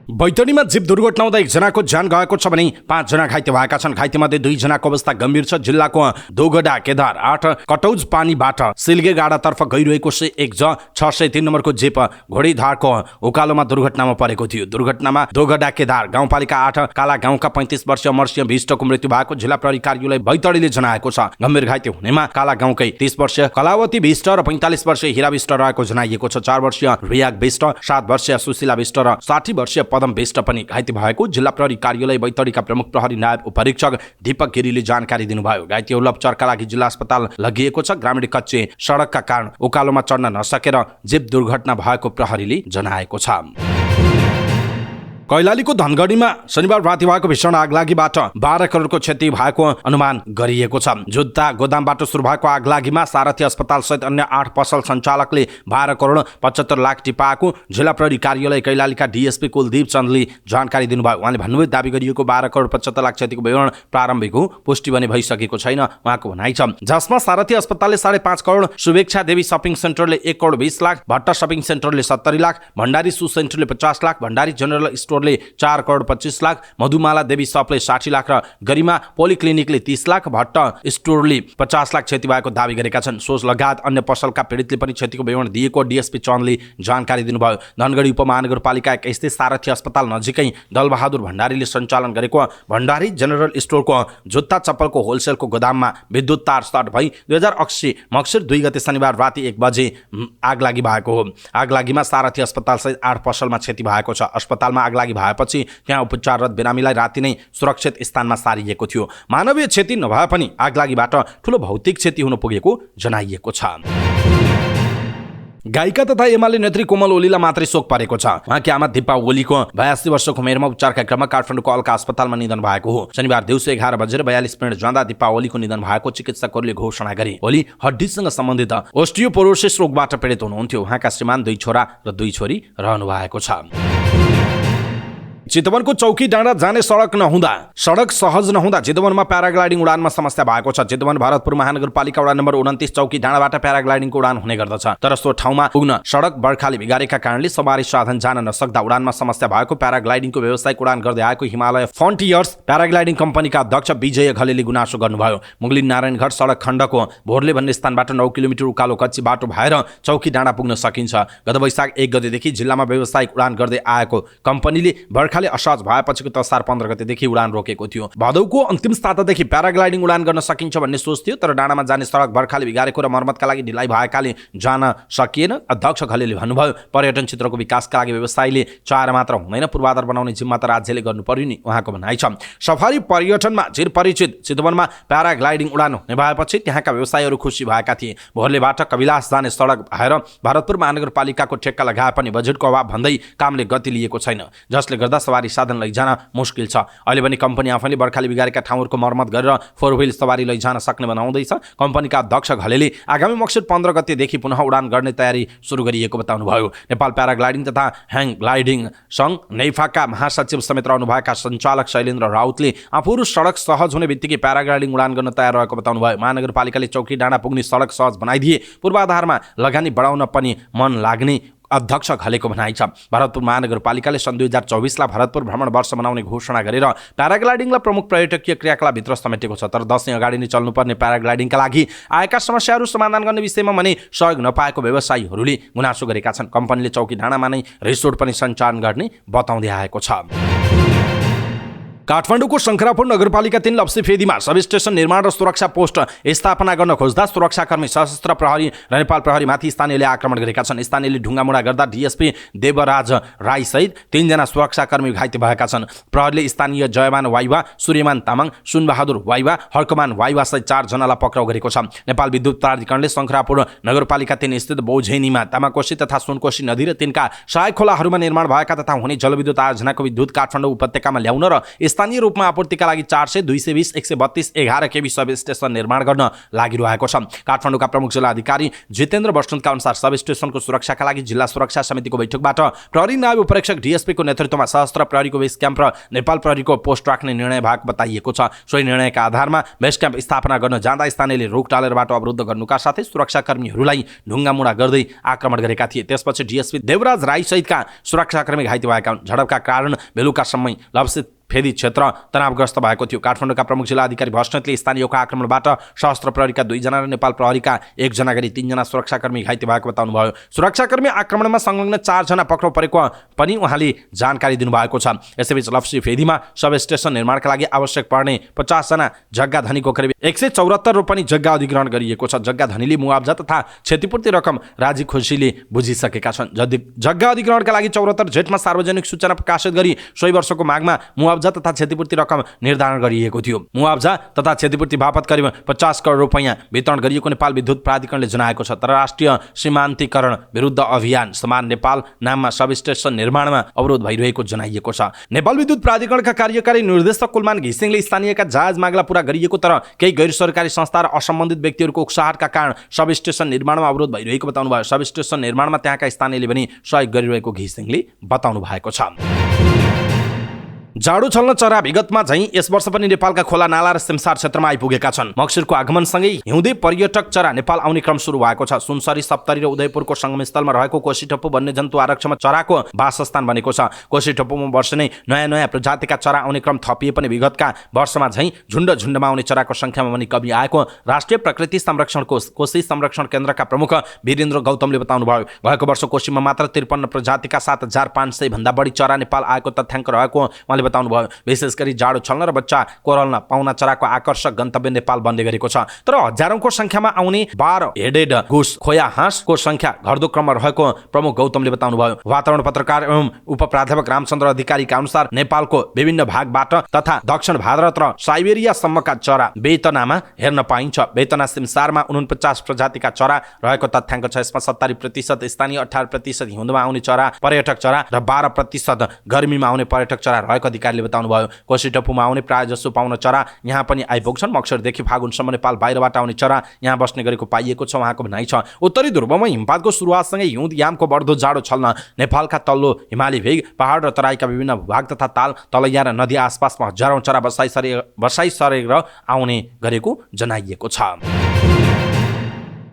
बैतडीमा जीप दुर्घटना हुँदा एकजनाको ज्यान गएको छ भने 5 जना घाइते भएका छन्। घाइतेमध्ये 2 जनाको अवस्था गम्भीर छ। जिल्लाको दोगडा केदार 8 कटौज पानीबाट सिल्गे गाडातर्फ गइरहेको C1 603 नम्बरको जीप घोडीधारको उकालोमा दुर्घटनामा परेको थियो। दुर्घटनामा दोगडा केदार गाउँपालिका 8 काला गाउँका 35 वर्षीय अमरसिंह विष्टको मृत्यु भएको जिल्ला प्रहरी कार्यालय बैतडीले जनाएको छ। गम्भीर घाइते हुनेमा काला गाउँकै 30 वर्षीय कलावती विष्ट र 45 वर्षीय हिरा विष्ट रहेको जनाइएको छ। 4 वर्षीय रियाग विष्ट, 7 वर्षीय सुशीला विष्ट र 60 वर्षीय पदम विष्ट पनि घाइते भएको जिल्ला प्रहरी कार्यालय बैतडीका प्रमुख प्रहरी नायब उपरीक्षक दीपक गिरीले जानकारी दिनुभयो। घाइतेहरूलाई उपचारका लागि जिल्ला अस्पताल लगिएको छ। ग्रामीण कच्चे सडकका कारण उकालोमा चढ्न नसकेर जीप दुर्घटना भएको प्रहरीले जनाएको छ। कैलालीको धनगढीमा शनिबार राति भएको भीषण आगलागीबाट 12 करोडको क्षति भएको अनुमान गरिएको छ। जुत्ता गोदामबाट सुरु भएको आगलागीमा सारथी अस्पताल सहित अन्य 8 पसल सञ्चालकले 12 करोड 75 लाख टिपाएको जिल्ला प्रहरी कार्यालय कैलालीका डीएसपी कुलदीप चन्दले जानकारी दिनुभयो। उहाँले भन्नुभयो दाबी गरिएको 12 करोड 75 लाख क्षतिको विवरण प्रारम्भिक हो, पुष्टि भने भइसकेको छैन उहाँको भनाइ छ। जसमा सारथी अस्पतालले 5.5 करोड, शुभेच्छा देवी सपिङ सेन्टरले 1 करोड 20 लाख, भट्ट सपिङ सेन्टरले 70 लाख, भण्डारी सु सेन्टरले 50 लाख, भण्डारी जनरल स्टोरले 4 करोड 25 लाख, मधुमाला देवी सपले 60 लाख र गरिमा पोलिक्लिनिकले 30 लाख, भट्ट स्टोरले 50 लाख क्षति भएको दावी गरेका छन्। सोच लगायत अन्य पसलका पीडितले पनि क्षतिको विवरण दिएको डीएसपी चन्दले जानकारी दिनुभयो। धनगढी उपमहानगरपालिका 21 स्थित सारथी अस्पताल नजिकै दलबहादुर भण्डारीले सञ्चालन गरेको भण्डारी जनरल स्टोरको जुत्ता चप्पलको होलसेलको गोदाममा विद्युत तार सर्ट भई 2080 मक्सिर 2 गते शनिबार राति 1 बजे आगलागी भएको हो। आगलागीमा सारथी अस्पताल सहित 8 पसलमा क्षति भएको छ। अस्पतालमा आगलागी भएपछि त्यहाँ उपचाररत बिरामीलाई राति नै सुरक्षित स्थानमा सारिएको थियो। मानवीय क्षति नभए पनि आगलागीबाट ठूलो भौतिक क्षति हुन पुगेको जनाइएको छ। गायिका तथा एमाले नेत्री कोमल ओलीलाई मात्रै शोक परेको छ। उहाँकी आमा दिपा ओलीको 82 वर्षको उमेरमा उपचारका क्रममा काठमाडौँको अलका अस्पतालमा निधन भएको हो। शनिबार दिउँसो 11:42 जाँदा दिपा ओलीको निधन भएको चिकित्सकहरूले घोषणा गरे। ओली हड्डीसँग सम्बन्धित ओस्टियोपोरोसिस रोगबाट पीडित हुनुहुन्थ्यो। उहाँका श्रीमान 2 छोरा र 2 छोरी रहनु भएको छ। चितवनको चौकी डाँडा जाने सडक सहज नहुँदा चितवनमा प्याराग्लाइडिङ उडानमा समस्या भएको छ। चितवन भरतपुर महानगरपालिका वडा नम्बर 29 चौकी डाँडाबाट प्याराग्लाइडिङको उडान हुने गर्दछ, तर सो ठाउँमा पुग्न सडक बर्खाले बिगारेका कारणले सवारी साधन जान नसक्दा उडानमा समस्या भएको प्याराग्लाइडिङको व्यावसायिक उडान गर्दै आएको हिमालय फ्रन्टियर्स प्याराग्लाइडिङ कम्पनीका अध्यक्ष विजय घलेले गुनासो गर्नुभयो। मुगलिन नारायणघाट सडक खण्डको भोरले भन्ने स्थानबाट 9 किलोमिटर उकालो कच्ची बाटो भएर चौकी डाँडा पुग्न सकिन्छ। गत वैशाख 1 गतेदेखि जिल्लामा व्यावसायिक उडान गर्दै आएको कम्पनीले बर्खाले असहज भएपछिको तसार 15 गतेदेखि उडान रोकेको थियो। भदौको अन्तिम सातादेखि प्याराग्लाइडिङ उडान गर्न सकिन्छ भन्ने सोच थियो, तर डाँडामा जाने सडक बर्खाले बिगारेको र मर्मतका लागि ढिलाइ भएकाले जान सकिएन। अध्यक्ष घलेले भन्नुभयो पर्यटन क्षेत्रको विकासका लागि व्यवसायीले चाहेर मात्र हुँदैन, पूर्वाधार बनाउने जिम्मा त राज्यले गर्नुपर्यो नि उहाँको भनाइ छ। सफारी पर्यटनमा चिरपरिचित चितवनमा प्याराग्लाइडिङ उडान हुने भएपछि त्यहाँका व्यवसायीहरू खुसी भएका थिए। भोरलेबाट कविलास जाने सडक भएर भरतपुर महानगरपालिकाको ठेक्का लगाए पनि बजेटको अभाव भन्दै कामले गति लिएको छैन, जसले गर्दा सवारी साधन लैजान मुस्किल छ। अहिले पनि कम्पनी आफैले बर्खाले बिगारेका ठाउँहरूको मर्मत गरेर 4 व्हील सवारी लैजान सक्ने बनाउँदैछ। कम्पनीका अध्यक्ष घलेले आगामी मक्सिर 15 गतेदेखि पुनः उडान गर्ने तयारी सुरु गरिएको बताउनुभयो। नेपाल प्याराग्लाइडिङ तथा ह्याङ ग्लाइडिङ सङ्घ नैफाका महासचिव समेत रहनुभएका सञ्चालक शैलेन्द्र राउतले आफूहरू सडक सहज हुने बित्तिकै प्याराग्लाइडिङ उडान गर्न तयार रहेको बताउनुभयो। महानगरपालिकाले चौकी डाँडा पुग्ने सडक सहज बनाइदिए पूर्वाधारमा लगानी बढाउन पनि मन लाग्ने अध्यक्ष घलेको भनाइ छ। भरतपुर महानगरपालिकाले सन् 2024 लाई भरतपुर भ्रमण वर्ष मनाउने घोषणा गरेर प्याराग्लाइडिङलाई प्रमुख पर्यटकीय क्रियाकलापभित्र समेटेको छ, तर दशैँ अगाडि नै चल्नुपर्ने प्याराग्लाइडिङका लागि आएका समस्याहरू समाधान गर्ने विषयमा भने सहयोग नपाएको व्यवसायीहरूले गुनासो गरेका छन्। कम्पनीले चौकी डाँडामा नै रिसोर्ट पनि सञ्चालन गर्ने बताउँदै आएको छ। काठमाडौँको शङ्करापुर नगरपालिका 3 लप्सी फेदीमा सब स्टेसन निर्माण र सुरक्षा पोस्ट स्थापना गर्न खोज्दा सुरक्षाकर्मी सशस्त्र प्रहरी र नेपाल प्रहरीमाथि स्थानीयले आक्रमण गरेका छन्। स्थानीयले ढुङ्गामुढा गर्दा डीएसपी देवराज राई सहित 3 जना सुरक्षाकर्मी घाइते भएका छन्। प्रहरीले स्थानीय जयमान वाइवा, सूर्यमान तामाङ, सुनबहादुर वाइवा, हर्कमान वाइवा सहित 4 जनालाई पक्राउ गरेको छ। नेपाल विद्युत प्राधिकरणले शङ्करापुर नगरपालिका 3 स्थित बौझेनीमा तामाकोशी तथा सुनकोशी नदी र तिनका सहायक खोलाहरूमा निर्माण भएका तथा हुने जलविद्युत आयोजनाको विद्युत काठमाडौँ उपत्यकामा ल्याउन र स्थानीय रूपमा आपूर्तिका लागि 400, 220, 132, 11 केबी सब स्टेसन निर्माण गर्न लागिरहेको छ। काठमाडौँका प्रमुख जिल्ला अधिकारी जितेन्द्र बस्नेतका अनुसार सब स्टेसनको सुरक्षाका लागि जिल्ला सुरक्षा समितिको बैठकबाट प्रहरी नायब उपरीक्षक डीएसपीको नेतृत्वमा सशस्त्र प्रहरीको बेस क्याम्प र नेपाल प्रहरीको पोस्ट राख्ने निर्णय भएको बताइएको छ। सोही निर्णयका आधारमा बेस क्याम्प स्थापना गर्न जाँदा स्थानीयले रोक टालेर बाटो अवरुद्ध गर्नुका साथै सुरक्षाकर्मीहरूलाई ढुङ्गामुढा गर्दै आक्रमण गरेका थिए। त्यसपछि डीएसपी देवराज राई सहितका सुरक्षाकर्मी घाइते भएका हुन्। झडपका कारण बेलुका समय लप्सी फेदी क्षेत्र तनावग्रस्त भएको थियो। काठमाडौँका प्रमुख जिल्ला अधिकारी बस्नेतले स्थानीयको आक्रमणबाट सशस्त्र प्रहरीका 2 जना र नेपाल प्रहरीका 1 जना गरी 3 जना सुरक्षाकर्मी घाइते भएको बताउनुभयो। सुरक्षाकर्मी आक्रमणमा संलग्न 4 जना पक्राउ परेको पनि उहाँले जानकारी दिनुभएको छ। यसैबीच लप्सी फेदीमा सब स्टेसन निर्माणका लागि आवश्यक पर्ने 50 जना जग्गा धनीको करिब 174 रोपनी जग्गा अधिग्रहण गरिएको छ। जग्गा धनीले मुआवजा तथा क्षतिपूर्ति रकम राजी खुसीले बुझिसकेका छन्। जग्गा अधिग्रहणका लागि 74 जेठमा सार्वजनिक सूचना प्रकाशित गरी सोही वर्षको माघमा मुआवजा तथा क्षतिपूर्ति रकम निर्धारण गरिएको थियो। मुआवजा तथा क्षतिपूर्ति बापत करिब 50 करोड रुपैयाँ वितरण गरिएको नेपाल विद्युत प्राधिकरणले जनाएको छ। तर राष्ट्रिय सीमान्तीकरण विरुद्ध अभियान समान नेपाल नाममा सब स्टेसन निर्माणमा अवरोध भइरहेको जनाइएको छ। नेपाल विद्युत प्राधिकरणका कार्यकारी निर्देशक कुलमान घिसिङले स्थानीयका जायज मागला पूरा गरिएको तर केही गैर सरकारी संस्था र असम्बन्धित व्यक्तिहरूको उक्साहटका कारण सब स्टेसन निर्माणमा अवरोध भइरहेको बताउनुभयो। सब स्टेसन निर्माणमा त्यहाँका स्थानीयले पनि सहयोग गरिरहेको घिसिङले बताउनु भएको छ। जाडो छल्न चरा विगतमा झैं यस वर्ष पनि नेपालका खोला नाला र सिमसार क्षेत्रमा आइपुगेका छन्। मक्सिरको आगमनसँगै हिउँदे पर्यटक चरा नेपाल आउने क्रम सुरु भएको छ। सुनसरी, सप्तरी र उदयपुरको संगमस्थलमा रहेको कोशीटप्पु वन्यजन्तु आरक्षमा चराको वासस्थान बनेको छ। कोशीटप्पुमा वर्ष नै नयाँ प्रजातिका चरा आउने क्रम थपिए पनि विगतका वर्षमा झैं झुण्डमा आउने चराको संख्यामा पनि कमी आएको राष्ट्रिय प्रकृति संरक्षण कोशी संरक्षण केन्द्रका प्रमुख वीरेन्द्र गौतमले बताउनुभयो। भएको वर्ष कोशीमा मात्र 53 प्रजातिका 7500 भन्दा बढी चरा नेपाल आएको तथ्याङ्क रहेको उहाँले बताउनुभयो। विशेष गरी जाडो छल्न र बच्चा कोरल्न पाउन चराको आकर्षक गन्तव्य नेपाल बन्दै गरेको छ। तर हजारौंको संख्यामा आउने 12 हेडेड गुस खोया हाँसको संख्या घट्दो क्रममा रहेको प्रमुख गौतमले बताउनुभयो। वातावरण पत्रकार एवं उपप्राध्यापक रामचन्द्र अधिकारीका अनुसार नेपालको विभिन्न भागबाट तथा दक्षिण भारत र साइबेरियासम्मका चरा बेतनामा हेर्न पाइन्छ। बेतना सिमसारमा 49 प्रजातिका चरा रहेको तथ्याङ्क छ। यसमा 70% स्थानीय, 18% हिउँदमा आउने चरा पर्यटक चरा र 12% गर्मीमा आउने पर्यटक चरा रहेको अधिकारीले बताउनुभयो। कोशीटप्पुमा आउने प्राय जसो पाउन चरा यहाँ पनि आइपुग्छन्। मक्सिरदेखि फागुनसम्म नेपाल बाहिरबाट आउने चरा यहाँ बस्ने गरेको पाइएको छ उहाँको भनाइ छ। उत्तरी ध्रुवमा हिमपातको सुरुवातसँगै हिउँद यामको बढ्दो जाडो छल्न नेपालका तल्लो हिमाली भेग, पहाड र तराईका विभिन्न भूभाग तथा ताल, तलैया र नदी आसपासमा हजारौं चरा बसाइ सरेर आउने गरेको जनाइएको छ।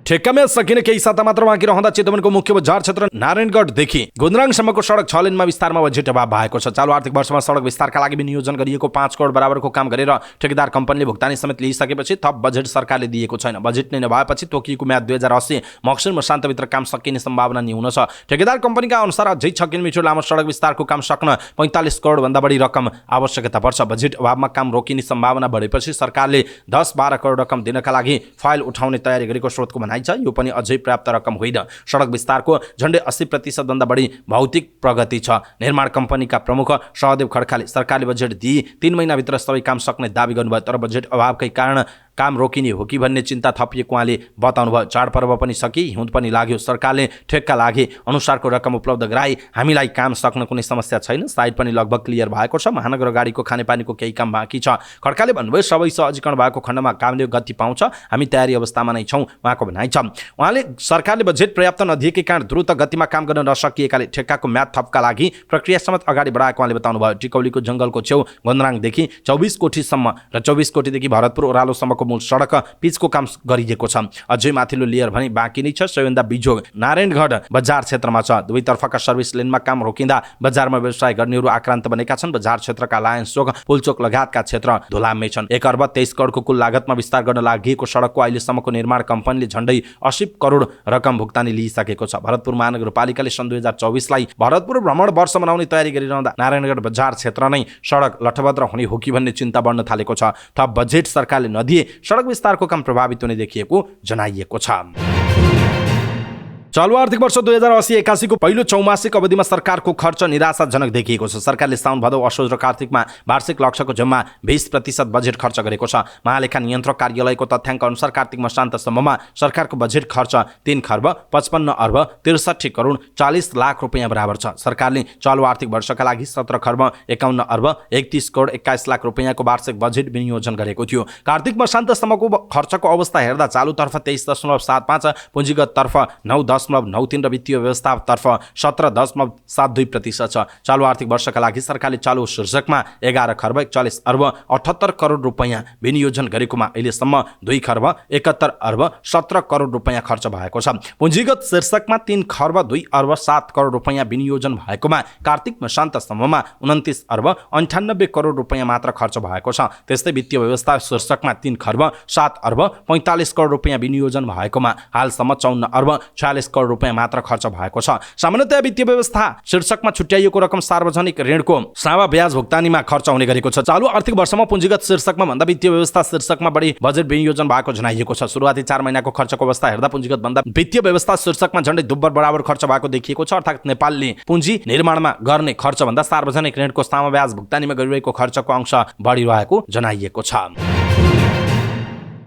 ठेक्कामा सकिने केही साता मात्र बाँकी रहँदा चितवनको मुख्य बजार क्षेत्र नारायणगढदेखि गुन्द्राङसम्मको सडक 6 लेनमा विस्तारमा बजेट अभाव भएको छ। चालु आर्थिक वर्षमा सडक विस्तारका लागि विनियोजन गरिएको 5 करोड बराबरको काम गरेर ठेकेदार कम्पनीले भुक्तानी समेत लिइसकेपछि थप बजेट सरकारले दिएको छैन। बजेट नै नभएपछि तोकिएको म्याद 2080 मक्सिर मसान्तभित्र काम सकिने सम्भावना न्यून छ। ठेकेदार कम्पनीका अनुसार अझै 6 किलोमिटर लामो सडक विस्तारको काम सक्न 45 करोड भन्दा बढी रकम आवश्यकता पर्छ। बजेट अभावमा काम रोकिने सम्भावना बढेपछि सरकारले 10-12 करोड रकम दिनका लागि फाइल उठाउने तयारी गरेको स्रोतको भनाइ छ। यो पनि अझै पर्याप्त रकम होइन। सडक विस्तारको झन्डै 80% भन्दा बढी भौतिक प्रगति छ। निर्माण कम्पनीका प्रमुख सहदेव खड्काले सरकारले बजेट दिई 3 महिनाभित्र सबै काम सक्ने दाबी गर्नुभयो। तर बजेट अभावकै कारण काम रोकिने हो कि भन्ने चिन्ता थपिएको उहाँले बताउनुभयो। चाडपर्व पनि सकि, हिउँद पनि लाग्यो। सरकारले ठेक्का लागे अनुसारको रकम उपलब्ध गराई हामीलाई काम सक्न कुनै समस्या छैन। साइट पनि लगभग क्लियर भएको छ। महानगर गाडीको खानेपानीको केही काम बाँकी छ। खड्काले भन्नुभयो सबै सहजीकरण भएको खण्डमा कामले गति पाउँछ। हामी तयारी अवस्थामा नै छौँ उहाँको भनाइ छ। उहाँले सरकारले बजेट पर्याप्त नदिएकै कारण द्रुत गतिमा काम गर्न नसकिएकाले ठेक्काको म्याद थपका लागि प्रक्रिया समेत अगाडि बढाएको उहाँले बताउनुभयो। टिकौलीको जङ्गलको छेउ गुन्द्राङदेखि 24 कोठीसम्म र 24 कोठीदेखि भरतपुर ओह्रालोसम्मको सम्मको मूल सडक पिचको काम गरिएको छ। अझै माथिल्लो लेयर भने बाँकी नै छ। सबैभन्दा बिजोग नारायणगढ बजार क्षेत्रमा छ। दुवैतर्फका सर्भिस लेनमा काम रोकिँदा बजारमा व्यवसाय गर्नेहरू आक्रान्त बनेका छन्। बजार क्षेत्रका लायन्स चोक, पुलचोक लगायतका क्षेत्र धुलामै छन्। 1 अर्ब 23 करोडको कुल लागतमा विस्तार गर्न लागि सडकको अहिलेसम्मको निर्माण कम्पनीले झण्डै 80 करोड रकम भुक्तानी लिइसकेको छ। भरतपुर महानगरपालिकाले सन् 2024लाई भरतपुर भ्रमण वर्ष मनाउने तयारी गरिरहँदा नारायणगढ बजार क्षेत्र नै सडक लठभद्र हुने हो कि भन्ने चिन्ता बढ्न थालेको छ। थप बजेट सरकारले नदिए सडक विस्तारको काम प्रभावित हुने देखिएको जनाइएको छ। चालु आर्थिक वर्ष 2080-81 को पहिलो चौमासिक अवधिमा सरकारको खर्च निराशाजनक देखिएको छ। सरकारले साउन भदौ असोज र कार्तिकमा वार्षिक लक्ष्यको जम्मा 20% बजेट खर्च गरेको छ। महालेखा नियन्त्रक कार्यालयको तथ्याङ्क अनुसार कार्तिक मसान्तसम्ममा सरकारको बजेट खर्च 3 खर्ब 55 अर्ब 63 करोड 40 लाख रुपैयाँ बराबर छ। सरकारले चालु आर्थिक वर्षका लागि 17 खर्ब 51 अर्ब 31 करोड 21 लाख रुपैयाँको वार्षिक बजेट विनियोजन गरेको थियो। कार्तिक मसान्तसम्मको खर्चको अवस्था हेर्दा चालुतर्फ 23.75, पुँजीगततर्फ 9.93 र वित्तीय व्यवस्थातर्फ 17.72% छ। चालु आर्थिक वर्षका लागि सरकारले चालु शीर्षकमा 11 खर्ब 41 अर्ब 78 करोड रुपैयाँ विनियोजन गरेकोमा अहिलेसम्म 2 खर्ब 71 अर्ब 17 करोड रुपैयाँ खर्च भएको छ। पुँजीगत शीर्षकमा 3 खर्ब 2 अर्ब 7 करोड रुपैयाँ विनियोजन भएकोमा कार्तिक मसान्तसम्ममा 29 अर्ब 98 करोड रुपैयाँ मात्र खर्च भएको छ। त्यस्तै वित्तीय व्यवस्था शीर्षकमा 3 खर्ब 7 अर्ब 45 करोड रुपैयाँ विनियोजन भएकोमा हालसम्म 54 अर्ब 46 करोड रुपैयाँ मात्र खर्च भएको छ। सामान्यतया वित्तीय व्यवस्था शीर्षकमा छुट्याइएको रकम सार्वजनिक ऋणको सावा ब्याज भुक्तानीमा खर्च हुने गरेको छ। चालु आर्थिक वर्षमा पुँजीगत शीर्षकमा भन्दा वित्तीय व्यवस्था शीर्षकमा बढी बजेट विनियोजन भएको जनाइएको छ। सुरुवाती 4 महिनाको खर्चको अवस्था हेर्दा पुँजीगत भन्दा वित्तीय व्यवस्था शीर्षकमा झण्डै दुब्बर बराबर खर्च भएको देखिएको छ। अर्थात् नेपालले पुँजी निर्माणमा गर्ने खर्च भन्दा सार्वजनिक ऋणको सामा ब्याज भुक्तानीमा गरिरहेको खर्चको अंश बढिरहेको जनाइएको छ।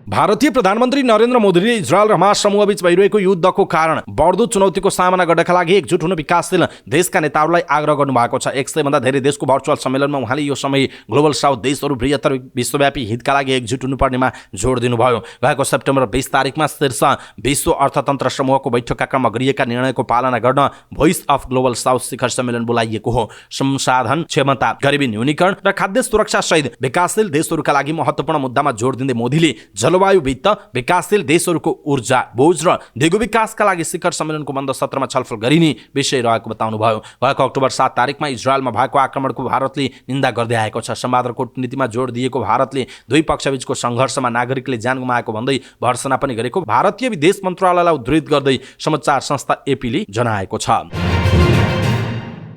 भारतीय प्रधानमन्त्री नरेन्द्र मोदीले इजरायल र हमास समूहबीच भइरहेको युद्धको कारण बढ्दो चुनौतीको सामना गर्नका लागि एकजुट हुन विकासशील देशका नेताहरूलाई आग्रह गर्नुभएको छ। 100 भन्दा धेरै देशको भर्चुअल सम्मेलनमा उहाँले यो समय ग्लोबल साउथ देशहरू बृहत्तर विश्वव्यापी हितका लागि एकजुट हुनुपर्नेमा जोड दिनुभयो। गएको सेप्टेम्बर 20 तारिकमा शीर्ष विश्व अर्थतन्त्र समूहको बैठकका क्रममा गरिएका निर्णयको पालना गर्न भोइस अफ ग्लोबल साउथ शिखर सम्मेलन बोलाइएको हो। संसाधन क्षमता, गरिबी न्यूनीकरण र खाद्य सुरक्षा सहित विकासशील देशहरूका लागि महत्त्वपूर्ण मुद्दामा जोड दिँदै मोदीले जलवायु वित्त, विकासशील देशहरूको ऊर्जा बोझ र दिगो विकासका लागि शिखर सम्मेलनको बन्द सत्रमा छलफल गरिने विषय रहेको बताउनुभयो। गएको अक्टोबर 7 तारिकमा इजरायलमा भएको आक्रमणको भारतले निन्दा गर्दै आएको छ। संवाद र कूटनीतिमा जोड दिएको भारतले दुई पक्षबीचको सङ्घर्षमा नागरिकले ज्यान गुमाएको भन्दै भर्सना पनि गरेको भारतीय विदेश मन्त्रालयलाई उद्धृत गर्दै समाचार संस्था एपीले जनाएको छ।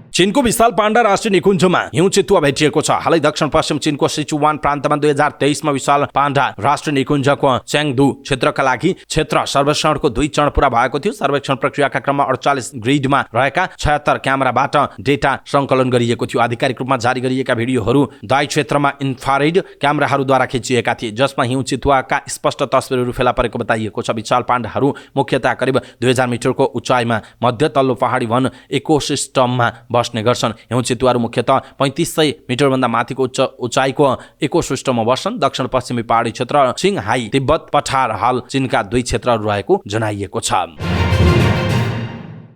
चीनको विशाल पाण्डा राष्ट्रिय निकुञ्जमा हिउँ चितुवा भेटिएको छ। हालै दक्षिण पश्चिम चीनको सिचुवान प्रान्तमा 2023मा विशाल पाण्डा राष्ट्रिय निकुञ्जको च्याङदु क्षेत्रका लागि क्षेत्र सर्वेक्षणको 2 चरण पूरा भएको थियो। सर्वेक्षण प्रक्रियाका क्रममा 48 ग्रिडमा रहेका 76 क्यामेराबाट डेटा सङ्कलन गरिएको थियो। आधिकारिक रूपमा जारी गरिएका भिडियोहरू दाइ क्षेत्रमा इन्फ्रारेड क्यामेराहरूद्वारा खिचिएका थिए, जसमा हिउँ चितुवाका स्पष्ट तस्बिरहरू फेला परेको बताइएको छ। विशाल पाण्डाहरू मुख्यतया करिब 2000 मिटरको उचाइमा मध्य तल्लो पहाडी वन इकोसिस्टममा बस्ने गर्छन्। हिउँ चितुवाहरू मुख्यतः 3500 मिटरभन्दा माथिको उचाइको इकोसिस्टममा बस्छन्। दक्षिण पश्चिमी पहाडी क्षेत्र, सिङहाई, तिब्बत पठार हाल चीनका 2 क्षेत्रहरू रहेको जनाइएको छ।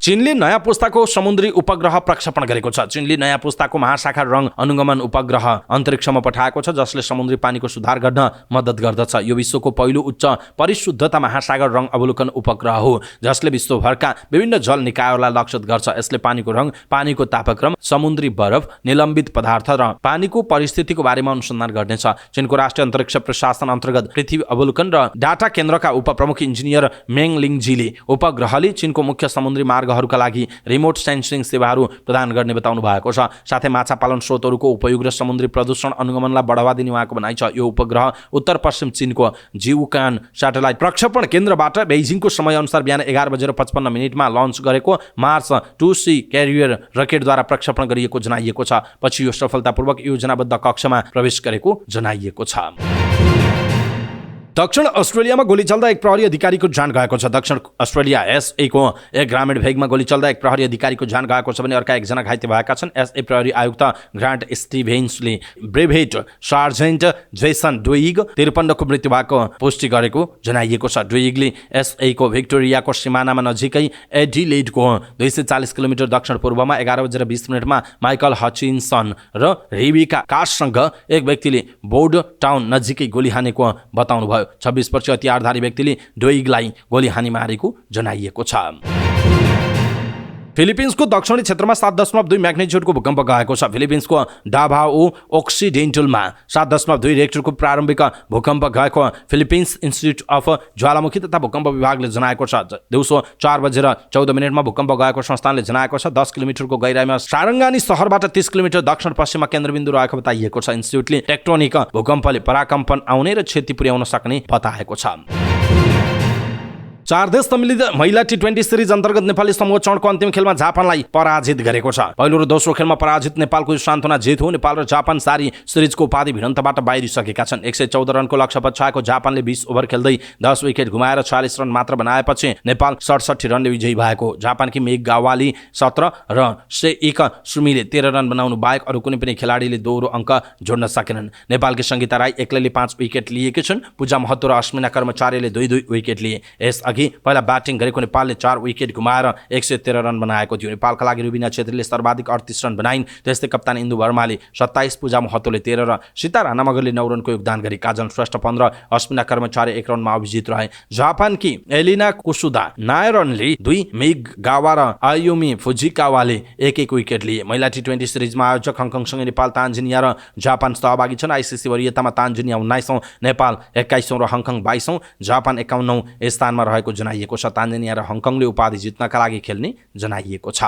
चीनले नयाँ पुस्ताको समुद्री उपग्रह प्रक्षेपण गरेको छ। चीनले नयाँ पुस्ताको महासागर रङ अनुगमन उपग्रह अन्तरिक्षमा पठाएको छ, जसले समुद्री पानीको सुधार गर्न मद्दत गर्दछ। यो विश्वको पहिलो उच्च परिशुद्धता महासागर रङ अवलोकन उपग्रह हो, जसले विश्वभरका विभिन्न जल निकायहरूलाई लक्षित गर्छ। यसले पानीको रङ, पानीको तापक्रम, समुद्री बरफ, निलम्बित पदार्थ र पानीको परिस्थितिको बारेमा अनुसन्धान गर्नेछ। चीनको राष्ट्रिय अन्तरिक्ष प्रशासन अन्तर्गत पृथ्वी अवलोकन र डाटा केन्द्रका उपप्रमुख इन्जिनियर मेङ लिङजीले उपग्रहले चीनको मुख्य समुद्री मार्ग हरूका लागि रिमोट सेन्सिङ सेवाहरू प्रदान गर्ने बताउनु भएको छ। साथै माछा पालन स्रोतहरूको उपयोग र समुद्री प्रदूषण अनुगमनलाई बढावा दिने उहाँको भनाइ छ। यो उपग्रह उत्तर पश्चिम चीनको जिउकान स्याटेलाइट प्रक्षेपण केन्द्रबाट बेइजिङको समयअनुसार बिहान 11:55 लन्च गरेको मार्स 2C क्यारियर रकेटद्वारा प्रक्षेपण गरिएको जनाइएको छ। पछि यो सफलतापूर्वक योजनाबद्ध कक्षमा प्रवेश गरेको जनाइएको छ। दक्षिण अस्ट्रेलियामा गोली चल्दा एक प्रहरी अधिकारीको ज्यान गएको छ। दक्षिण अस्ट्रेलिया एसए को एक ग्रामीण भेगमा गोली चल्दा एक प्रहरी अधिकारीको ज्यान गएको छ भने अर्का एकजना घाइते भएका छन्। एसए प्रहरी आयुक्त ग्रान्ट स्टिभेन्सले ब्रेभेट सार्जेन्ट जेसन डुइग 53 को मृत्यु भएको पुष्टि गरेको जनाइएको छ। डुइगले एसए को भिक्टोरियाको सिमानामा नजिकै एडिलेडको 240 किलोमिटर दक्षिण पूर्वमा 11:20 माइकल हचिन्सन र रेबिका काससँग एक व्यक्तिले बोर्ड टाउन नजिकै गोली हानेको बताउनुभयो। भयो। 26 वर्षीय हतियारधारी व्यक्तिले डोइगलाई गोली हानी मारेको जनाइएको छ। फिलिपिन्सको दक्षिणी क्षेत्रमा 7.2 म्याग्निट्युडको भूकम्प गएको छ। फिलिपिन्सको डाभाओ ओक्सिडेन्टलमा 7.2 रेक्टरको प्रारम्भिक भूकम्प गएको फिलिपिन्स इन्स्टिट्युट अफ ज्वालामुखी तथा भूकम्प विभागले जनाएको छ। दिउँसो 4:14 भूकम्प गएको संस्थानले जनाएको छ। 10 किलोमिटरको गहिराइमा सारङ्गानी सहरबाट 30 किलोमिटर दक्षिण पश्चिममा केन्द्रबिन्दु रहेको बताइएको छ। इन्स्टिट्युटले टेक्टोनिक भूकम्पले पराकम्पन आउने र क्षति पुर्याउन सक्ने बताएको छ। 4 देश सम्मिलित महिला T20 सिरिज अन्तर्गत नेपाली समूह चरणको अन्तिम खेलमा जापानलाई पराजित गरेको छ। पहिलो र दोस्रो खेलमा पराजित नेपालको सान्त्वना जित हो। नेपाल र जापान सारी सिरिजको उपाधि भिडन्तबाट बाहिरिसकेका छन्। 114 रनको लक्ष्य पछ्याएको जापानले 20 ओभर खेल्दै 10 विकेट गुमाएर 46 रन मात्र बनाएपछि नेपाल 67 रनले विजयी भएको। जापानकी मेघ गावाली 17 र सेइका सुमीले 13 रन बनाउनु बाहेक अरू कुनै पनि खेलाडीले दोहोरो अङ्क जोड्न सकेनन्। नेपालकी सङ्गीता राई एक्लैले 5 विकेट लिएकी छन्। पूजा महतो र अश्मिना कर्मचारीले 2-2 विकेट लिए। यसअघि पहिला ब्याटिङ गरेको नेपालले 4 विकेट गुमाएर 113 रन बनाएको थियो। नेपालका लागि रुबिना छेत्रीले सर्वाधिक 38 रन बनाइन्। त्यस्तै कप्तान इन्दु वर्माले 27, पूजा महतोले 13 र सीता राणा मगरले 9 रनको योगदान गरे। काजल श्रेष्ठ 15, अश्मिना कर्मचारी 1 रनमा अभिजित रहे। जापानकी एलिना कुसुदा 9 रनले 2, मेघ गावा र आयुमी फुजिकावाले 1-1 विकेट लिए। महिला T20 सिरिजमा आयोजक हङकङसँगै नेपाल, तान्जानिया र जापान सहभागी छन्। आइसिसी वरियतामा तान्जानिया 19औं, नेपाल 21औं र हङकङ 22औं, जापान 51औं स्थानमा रहेको जनाइएको छ। तान्जानिया र हङकङले उपाधि जित्नका लागि खेल्ने जनाइएको छ।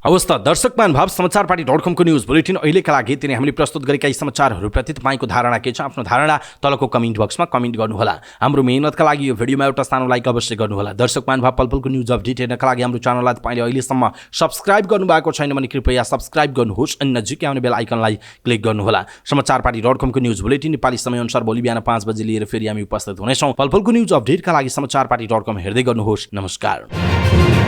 हवस् त दर्शक महानुभाव, समाचारपाटी.com को न्युज बुलेटिन अहिलेका लागि तिनी हामीले प्रस्तुत गरेका यी समाचारहरूप्रति तपाईँको धारणा के छ? आफ्नो धारणा तलको कमेन्ट बक्समा कमेन्ट गर्नुहोला। हाम्रो मेहनतका लागि यो भिडियोमा एउटा सानो लाइक अवश्य गर्नुहोला। दर्शक महानुभाव, पलपलको न्युज अपडेट हेर्नका लागि हाम्रो च्यानललाई तपाईँले अहिलेसम्म सब्स्क्राइब गर्नुभएको छैन भने कृपया सब्स्क्राइब गर्नुहोस् अनि नजिकै आउने बेल आइकनलाई क्लिक गर्नुहोला। समाचारपाटी.com को न्युज बुलेटिन नेपाली समयअनुसार भोलि बिहान 5 बजे लिएर फेरि हामी उपस्थित हुनेछौँ। पलपलको न्युज अपडेटका लागि समाचारपाटी.com हेर्दै गर्नुहोस्। नमस्कार।